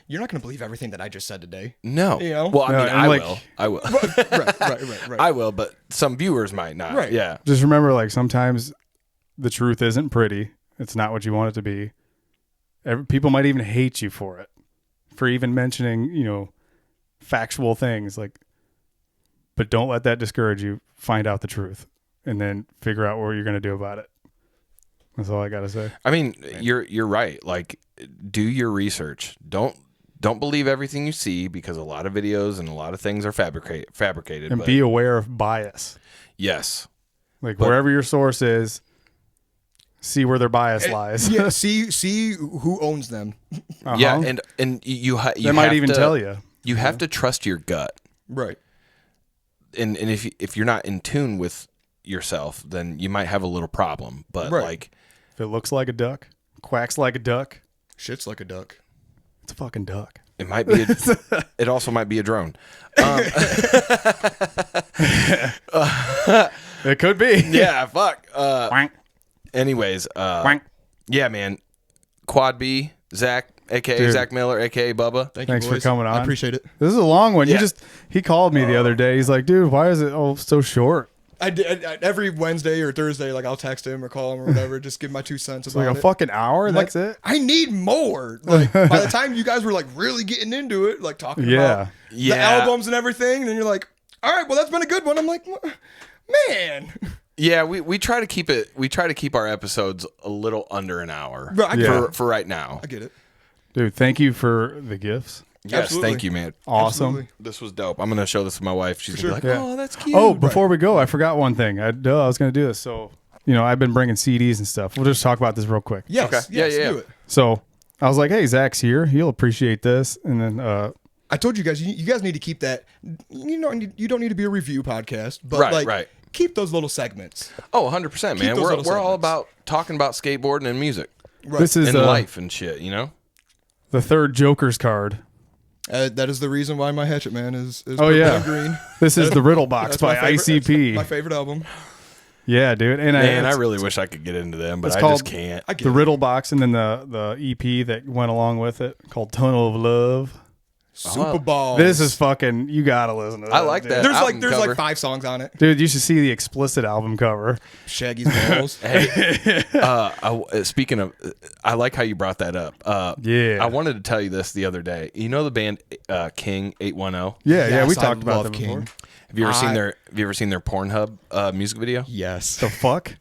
going to believe everything that I just said today. No. You know? Well, I No, mean, and I like- will. I will. right. I will, but some viewers might not. Right. Yeah. Just remember, like, sometimes the truth isn't pretty. It's not what you want it to be. People might even hate you for it, for even mentioning, factual things. Like, but don't let that discourage you. Find out the truth, and then figure out what you're going to do about it. That's all I got to say. I mean, you're right. Like, do your research. Don't believe everything you see, because a lot of videos and a lot of things are fabricated. And but be aware of bias. yes. Like, But- wherever your source is, see where their bias lies. Yeah, see who owns them. Uh-huh. Yeah, and you They might even tell you. You have to trust your gut. Right. And if you're not in tune with yourself, then you might have a little problem. But Right. like, If it looks like a duck, quacks like a duck, Shit's like a duck. it's a fucking duck. it might be. It also might be a drone. It could be. Yeah. Fuck. Quack, Anyways. quack. Yeah, man. QuadB, Zach, aka Dude. Zach Miller, aka Bubba. Thanks Thanks for coming on. I appreciate it. This is a long one. Yeah. He called me the other day. He's like, dude, why is it so short? I every Wednesday or Thursday, like I'll text him or call him or whatever, just give my 2 cents It's about like a it. fucking hour and Like, that's it? I need more. Like by the time you guys were like really getting into it, like talking about the Yeah. albums and everything, and then you're like, all right, well that's been a good one. I'm like, man. Yeah, we try to keep it. We try to keep our episodes a little under an hour Bro, I get Yeah. it. for right now. I get it. Dude, thank you for the gifts. Yes, Absolutely. thank you, man. Awesome. Absolutely. This was dope. I'm gonna show this to my wife. She's sure. gonna be like, Yeah. "Oh, that's cute." Oh, before we go, I forgot one thing. I was going to do this. So, I've been bringing CDs and stuff. We'll just talk about this real quick. Yes. Okay. Yes, Yeah. do it. So, I was like, hey, Zach's here. He'll appreciate this. And then, I told you guys, you guys need to keep that. You don't need to be a review podcast, but Right, like, right. keep those little segments. Oh, 100%, man. those We're little all segments. about talking about skateboarding and music Right. this is and life and shit. You know. the third Joker's card. That is the reason why my Hatchet Man is Oh, purple yeah. and green. This is the Riddle Box That's by my favorite- ICP. My favorite album. Yeah, dude. And Man, I it's really wish I could get into them, but It's I called- just can't. I get the it. Riddle Box, and then the EP that went along with it called Tunnel of Love. Super Balls. This is fucking. You gotta listen to that. I like dude. that. There's album there's cover. like 5 songs on it. Dude, you should see the explicit album cover. Shaggy's Balls. Hey, speaking of, I like how you brought that up. Yeah. I wanted to tell you this the other day. You know the band King 810? Yeah, Yes, we I talked about love them before. King. Have you ever seen their Pornhub music video? Yes. The fuck?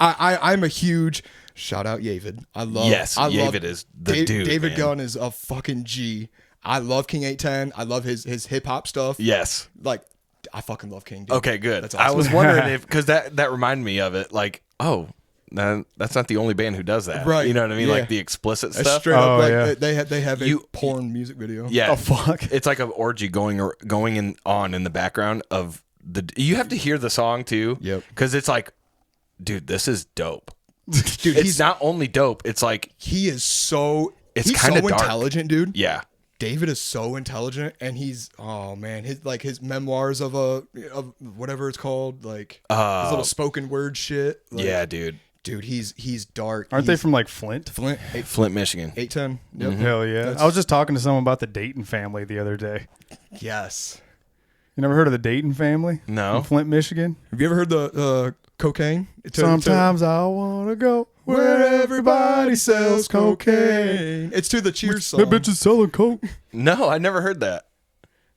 I'm a huge shout out Yavid. I love Yavid is the dude. David man. Gunn is a fucking G. I love King 810. I love his hip hop stuff. Yes. Like I fucking love King. Dude. Okay, good. That's I awesome. was wondering if, because that reminded me of it. Like, oh, that's not the only band who does that. Right, You know what I mean? yeah. Like the explicit That's stuff. straight up Oh, like yeah. they have a You- porn music video. Yeah. Oh, fuck. It's like an orgy going on in the background of the. You have to hear the song too. Yep. Because it's like, dude, this is dope. Dude, It's not only dope. It's like, he is so It's he's kinda so dark. intelligent, dude. yeah. David is so intelligent, and he's his memoirs of whatever it's called, like his little spoken word shit. Like, Yeah, dude. dude, he's dark. Aren't they He's from like Flint? Flint? Flint, Michigan. 810. Yep. Hell yeah. That's- I was just talking to someone about the Dayton family the other day. Yes. You never heard of the Dayton family? No. In Flint, Michigan? Have you ever heard the cocaine? Sometimes I want to go where everybody sells cocaine. It's to the Cheers That song. bitch is selling coke. No, I never heard that.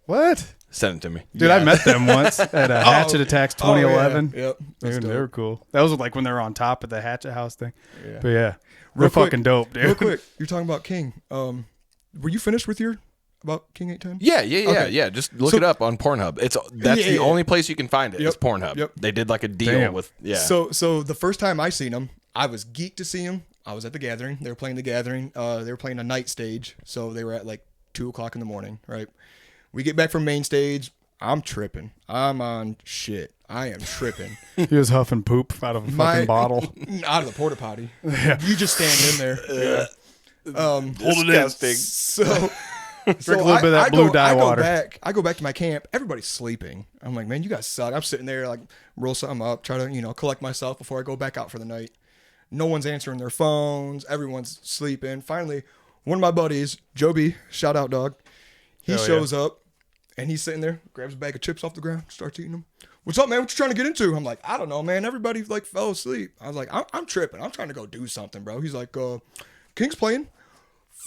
What? Send it to me. Dude, I met them once at Hatchet Attacks Oh, yeah. 2011. Yep. That's Dude, dope. they were cool. That was like when they were on top of the Hatchet House thing. Yeah. But yeah, Real they're quick- fucking dope, dude. Real quick, you're talking about King. Were you finished with your about King 810? Yeah. Okay. Just look So- it up on Pornhub. That's Yeah, the yeah. only place you can find it. Yep. Is Pornhub. Yep. They did like a deal Damn. with So the first time I seen him, I was geeked to see him. I was at the Gathering. They were playing the Gathering. They were playing a night stage, so they were at like 2:00 in the morning. Right. We get back from main stage. I'm tripping. I'm on shit. I am tripping. He was huffing poop out of a fucking bottle. Out of the porta potty. You just stand in there. Disgusting. So. Drink a little bit of that blue dye water. I go back to my camp. Everybody's sleeping. I'm like, man, you guys suck. I'm sitting there like roll something up, try to collect myself before I go back out for the night. No one's answering their phones. Everyone's sleeping. Finally, one of my buddies, Joby, shout out, dog. He Hell yeah. shows up, and he's sitting there, grabs a bag of chips off the ground, starts eating them. What's up, man? What you trying to get into? I'm like, I don't know, man. Everybody like fell asleep. I was like, I'm tripping. I'm trying to go do something, bro. He's like, King's playing.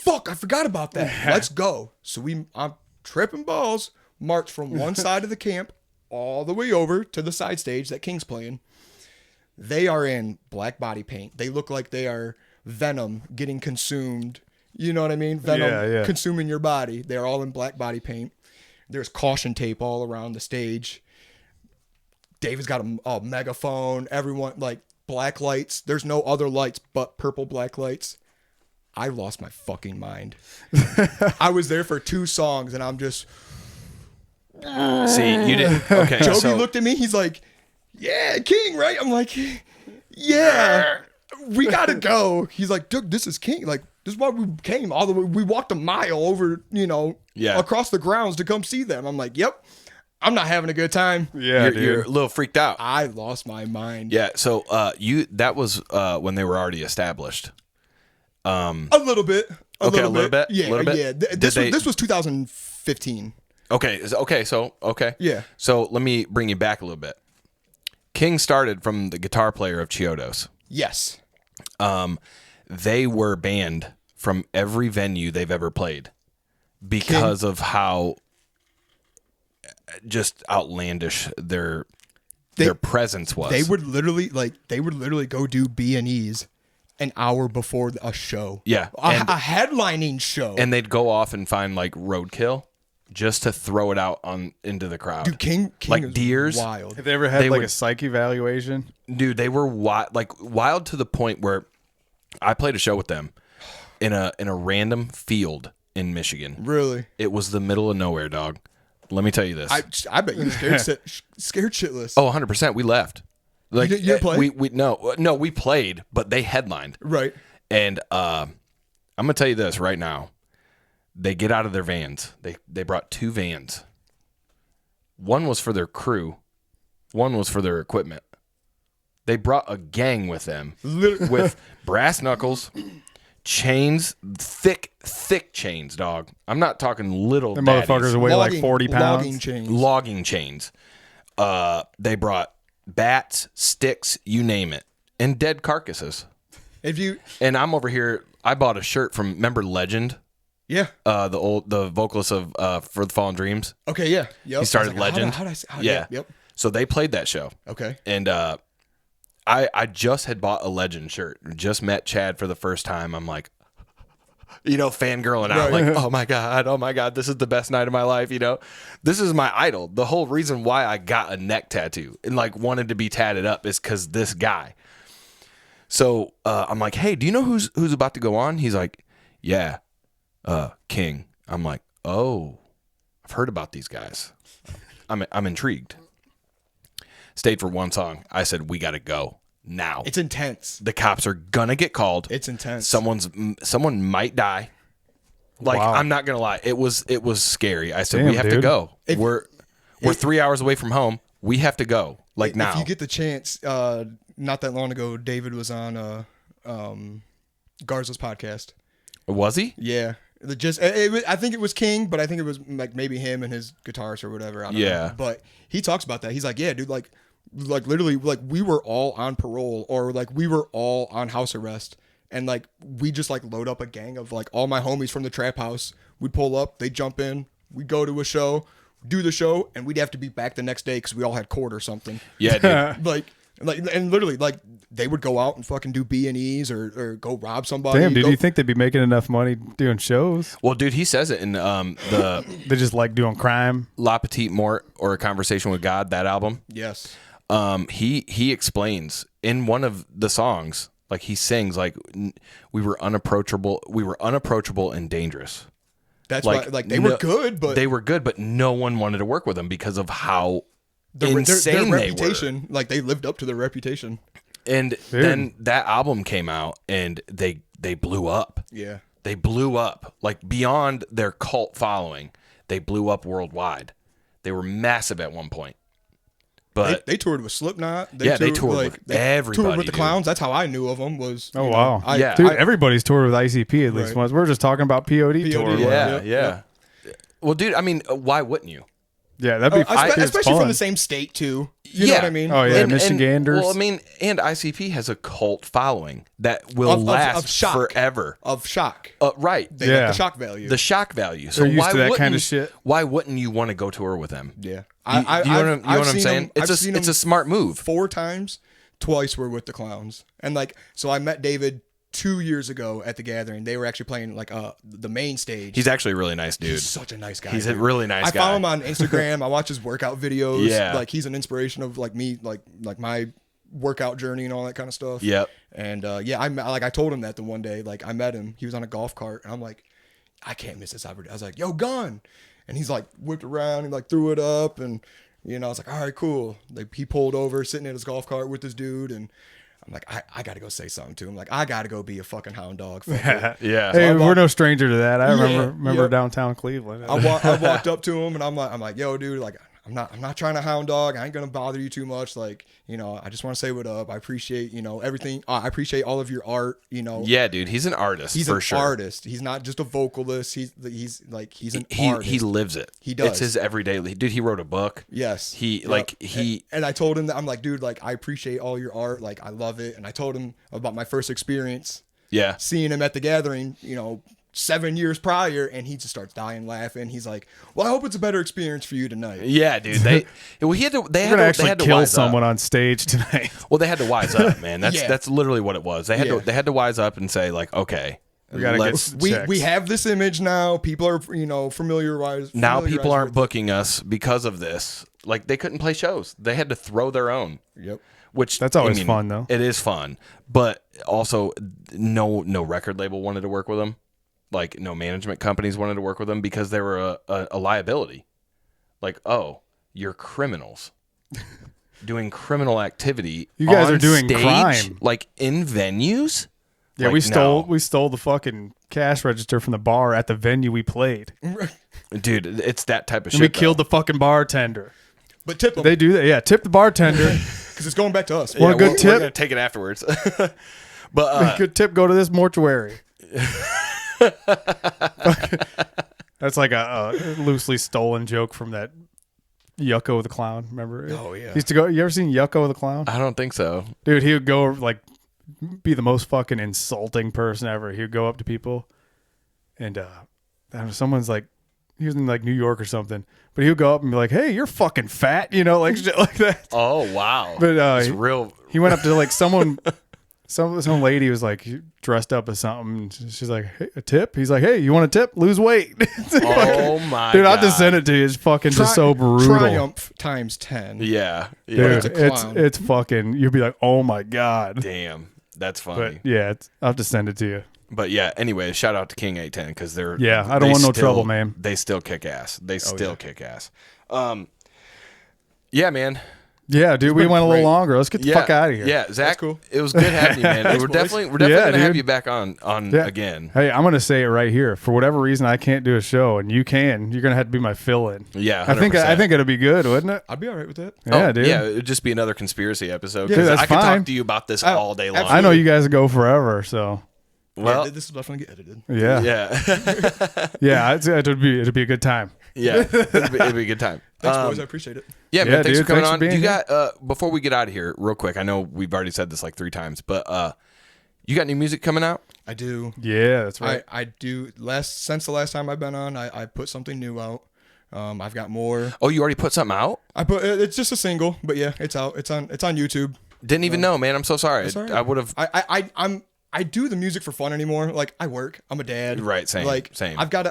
Fuck, I forgot about that. Let's go. So I'm tripping balls, march from one side of the camp all the way over to the side stage that King's playing. They are in black body paint. They look like they are Venom getting consumed. You know what I mean? Venom consuming your body. They're all in black body paint. There's caution tape all around the stage. David's got a megaphone. Everyone, like, black lights. There's no other lights but purple black lights. I lost my fucking mind. I was there for 2 songs, and I'm just... See, you didn't. Okay, Joby so looked at me. He's like, yeah, King, right? I'm like, yeah, we got to go. He's like, dude, this is King. Like, this is why we came all the way. We walked a mile over, across the grounds to come see them. I'm like, yep. I'm not having a good time. Yeah, you're a little freaked out. I lost my mind. Yeah, so that was when they were already established. A little bit. A little bit. Yeah, a little bit. Yeah. This was 2015. Okay. Okay. Yeah. So let me bring you back a little bit. King started from the guitar player of Chiodos. Yes. They were banned from every venue they've ever played because of how just outlandish their presence was. They would literally go do B&Es an hour before a show. Yeah. A headlining show. And they'd go off and find like roadkill just to throw it out into the crowd. Dude, King like is deers. wild. Have they ever had a psych evaluation? Dude, they were wild to the point where I played a show with them in a random field in Michigan. Really? It was the middle of nowhere, dog. Let me tell you this. I bet you were scared shitless. Oh, 100%. We left. Like, you didn't play? No, we played, but they headlined. Right. And I'm gonna tell you this right now. They get out of their vans. They brought 2 vans. One was for their crew. One was for their equipment. They brought a gang with them with brass knuckles, chains, thick chains, dog. I'm not talking little The motherfuckers weigh like 40 pounds. Logging chains. Logging chains. They brought bats, sticks, you name it, and dead carcasses. And I'm over here. I bought a shirt from, remember Legend? Yeah. The vocalist of For the Fallen Dreams. Okay, yeah. Yep. He started Legend. Yeah. Yep. So they played that show. Okay. And I just had bought a Legend shirt. Just met Chad for the first time. I'm like, fangirling out. Right. Like, oh my God, this is the best night of my life. This is my idol. The whole reason why I got a neck tattoo and like wanted to be tatted up is because this guy. So I'm like, hey, do you know who's about to go on? He's like, yeah, King. I'm like, oh, I've heard about these guys. I'm intrigued. Stayed for one song. I said, we got to go now. It's intense. The cops are gonna get called. It's intense. Someone might die. Like, wow. I'm not gonna lie. It was scary. I said, Damn, we have to dude. go. We're 3 hours away from home. We have to go. Like now. If you get the chance, not that long ago, David was on Garza's podcast. Was he? Yeah. I think it was King, but I think it was like maybe him and his guitarist or whatever. I don't know. But he talks about that. He's like, yeah, dude, like literally, like we were all on parole or like we were all on house arrest. And like, we just like load up a gang of like all my homies from the trap house. We'd pull up, they'd jump in, we'd go to a show, do the show, and we'd have to be back the next day because we all had court or something. Yeah, dude. like, and literally, like, they would go out and fucking do B&Es or go rob somebody. Damn, dude, do you think they'd be making enough money doing shows? Well, dude, he says it in the They just like doing crime. La Petite Mort or A Conversation with God, that album. Yes. He explains in one of the songs, like he sings, like we were unapproachable and dangerous. That's like, why, like they were good, but no one wanted to work with them because of how their insane they reputation, were. like they lived up to their reputation. And then that album came out and they blew up. Yeah. They blew up like beyond their cult following. They blew up worldwide. They were massive at one point. But they toured with Slipknot. They toured with everybody. Toured with the dude. Clowns. That's how I knew of them. Was Oh, wow. Yeah. Dude, everybody's toured with ICP at least Right. once. We're just talking about POD tour. Yeah, Yep, yeah. Well, dude, I mean, why wouldn't you? Yeah, that'd be especially fun. from the same state too. You know what I mean? Oh, yeah, Michiganders. Well, I mean, and ICP has a cult following that will Of last shock. forever. Of shock. Right. They Yeah. got the shock value. The shock value. So They're used why to that wouldn't kind of shit. Why wouldn't you want to go tour with them? yeah. You know what I'm saying? It's a smart move. 4 times. Twice were with the Clowns. And like, so I met David 2 years ago at the Gathering. They were actually playing like the main stage. He's actually a really nice dude. He's such a nice guy. He's dude. a really nice I guy. follow him on Instagram. I watch his workout videos. Yeah. Like he's an inspiration of like me, like my workout journey and all that kind of stuff. Yep. And I told him that the one day, like I met him. He was on a golf cart, and I'm like, I can't miss this opportunity. I was like, yo, gun. And he's like whipped around and like threw it up, and I was like, all right, cool. Like he pulled over, sitting in his golf cart with this dude, and I'm like, I gotta go say something to him. Like I gotta go be a fucking hound dog. Yeah. Hey, So we're no stranger to that. I remember yeah. downtown Cleveland. I walked up to him and I'm like, yo, dude, like I'm not trying to hound dog. I ain't gonna bother you too much. Like, I just want to say what up. I appreciate, everything. I appreciate all of your art. Yeah, dude, he's an artist. He's for an sure. artist. He's not just a vocalist. He's an artist. He lives it. He does. It's his everyday. Dude, he wrote a book. Yes. Yep. And I told him that I'm like, dude, like I appreciate all your art. Like I love it. And I told him about my first experience Yeah. seeing him at the Gathering, 7 years prior, and he just starts dying laughing. He's like, well, I hope it's a better experience for you tonight. Yeah, dude. They We're gonna actually kill someone on stage tonight. Well, they had to wise up, man. That's Yeah. that's literally what it was. They had to wise up and say like, okay, We gotta let's- get We have this image now. People are, familiarized. now people aren't with booking us because of this. Like they couldn't play shows. They had to throw their own. it. Yep. Which That's always fun, though. It is fun, but also no record label wanted to work with them. Like no management companies wanted to work with them because they were a liability. Like, oh, you're criminals doing criminal activity. You guys on are doing stage, crime. like in venues. Yeah, Like, we stole the fucking cash register from the bar at the venue we played. Dude, it's that type of And shit. we killed the fucking bartender. But tip them They do that. Yeah, tip the bartender. because it's going back to us. Want a good We're tip? gonna take it afterwards. But Good tip. Go to this mortuary. That's like a loosely stolen joke from that Yucko the Clown. Remember? Oh, yeah. He used to go. You ever seen Yucko the Clown? I don't think so. Dude, he would go like be the most fucking insulting person ever. He would go up to people, and I don't know, someone's like, he was in like New York or something, but he would go up and be like, "Hey, you're fucking fat," like shit like that. Oh wow! But it's real. he went up to like someone. Some lady was like dressed up as something. She's like, hey, a tip? He's like, hey, you want a tip? Lose weight. Oh my Dude, god! I'll just send it to you. It's fucking just so brutal. Triumph times 10. Yeah, Dude, yeah. It's a clown. it's fucking, you'll be like, oh my God. Damn, that's funny. But yeah, I'll have to send it to you. But yeah, anyway, shout out to King 810 because they're I don't want no trouble, man. They still kick ass. They still kick ass. Yeah, man. Yeah, dude, we went a little great. longer. Let's get the fuck out of here. Yeah, Zach, cool. it was good having you, man. we're boys. definitely Yeah, gonna have dude. you back on Yeah. again. Hey, I'm gonna say it right here. For whatever reason, I can't do a show, and you can. You're gonna have to be my fill-in. Yeah, I think 100%. it'll be good, wouldn't it? I'd be all right with that. Yeah, dude. Yeah, it'd just be another conspiracy episode. Yeah, 'cause that's I could fine. talk to you about this all day long. I know you guys go forever, so Well, Yeah, this will definitely get edited. yeah, yeah, it'd be a good time. yeah. It'd be a good time. Thanks, boys. I appreciate it. Yeah, man. Yeah, Thanks dude, for coming thanks for on. being You here. got before we get out of here, real quick. I know we've already said this like 3 times, but you got new music coming out? I do. Yeah, that's right. I do. Since the last time I've been on, I put something new out. I've got more. Oh, you already put something out? I put it's just a single, but yeah, it's out. It's on YouTube. Didn't even know, man. I'm so sorry. It's all right. I would have. I do the music for fun anymore. Like I work. I'm a dad. Right, same, Like same. I've got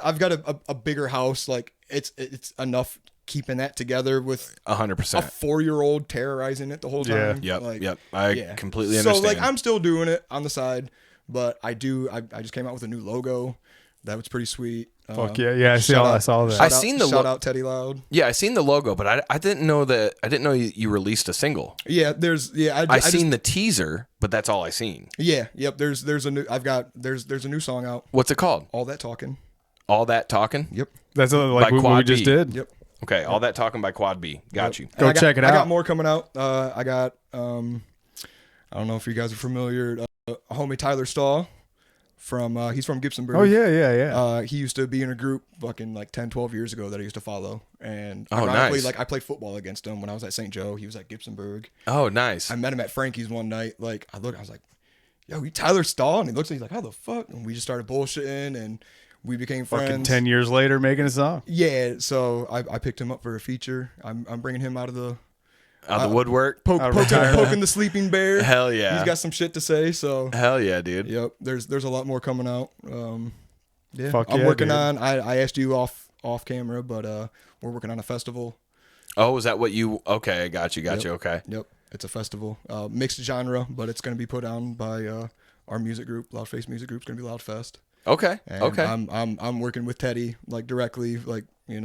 a bigger house. Like it's enough keeping that together with 100%. a 4-year-old terrorizing it the whole Yeah. time. Yep, Like, yep. I yeah. completely So understand. like I'm still doing it on the side, but I just came out with a new logo. That was pretty sweet. Fuck yeah, I saw that. I seen the shout out Teddy Loud. Yeah, I seen the logo, but I didn't know that. I didn't know you released a single. Yeah, I seen the teaser, but that's all I seen. Yeah, yep. There's a new. There's a new song out. What's it called? All that talking. All that talking. Yep. That's like By what we QuadB. just did. Yep. Okay, all that talking by QuadB. Got you. Go check it out. I got more coming out. I got I don't know if you guys are familiar. Homie Tyler Stahl he's from Gibsonburg. Oh yeah. He used to be in a group fucking like 10, 12 years ago that I used to follow. And Oh, ironically, nice. like I played football against him when I was at St. Joe. He was at Gibsonburg. Oh, nice. I met him at Frankie's one night. Like I was like, yo, he Tyler Stahl? And he looks at me, he's like, how the fuck? And we just started bullshitting and we became friends. Fucking 10 years later, making a song. Yeah, so I picked him up for a feature. I'm bringing him out of the woodwork. poking the sleeping bear. Hell yeah. He's got some shit to say. So Hell yeah, dude. yep, there's a lot more coming out. Yeah, Fuck I'm yeah, working dude. on. I asked you off camera, but we're working on a festival. Oh, is that what you? Okay, I got you. Yep. Okay. Yep, it's a festival, mixed genre, but it's going to be put on by our music group, Loudface Music Group. It's going to be Loudfest. Okay. And Okay. I'm working with Teddy like directly. Like we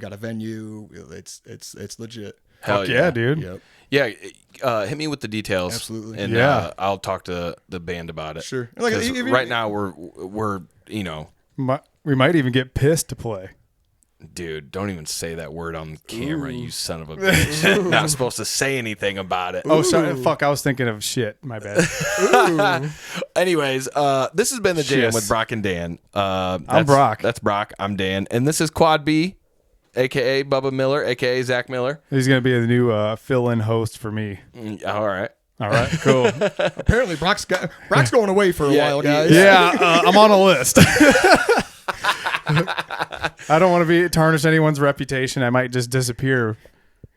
got a venue. It's legit. Hell Fuck yeah, dude. Yep. Yeah. Hit me with the details. Absolutely. And Yeah. I'll talk to the band about it. Sure. Like, 'Cause if you- right now we're We might even get pissed to play. dude, don't even say that word on camera, you son of a bitch. Not supposed to say anything about it. Oh, sorry. Fuck, I was thinking of shit. My bad. Anyways, this has been the Jam Shiz. with Brock and Dan. I'm Brock. That's Brock. I'm Dan. And this is QuadB, a.k.a. Bubba Miller, a.k.a. Zach Miller. He's going to be the new fill-in host for me. All right. All right, cool. Apparently, Brock's going away for a while, guys. Yeah, I'm on a list. I don't want to be tarnish anyone's reputation. I might just disappear.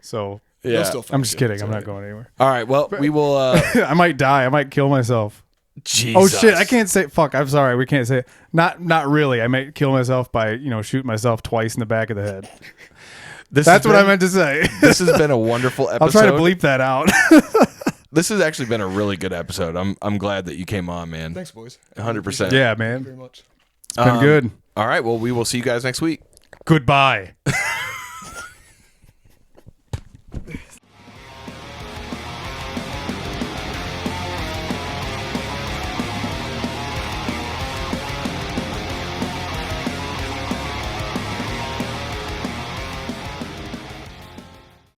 So You'll Yeah. still I'm find just it. kidding. It's I'm all not right. going anywhere. All right. Well, we will. I might die. I might kill myself. Jesus. Oh shit! I can't say fuck. I'm sorry. We can't say it. Not really. I might kill myself by shooting myself twice in the back of the head. That's what I meant to say. This has been a wonderful episode. I'll try to bleep that out. This has actually been a really good episode. I'm glad that you came on, man. Thanks, boys. 100%. Thank Yeah, you man. very much. It's been good. All right. Well, we will see you guys next week. Goodbye.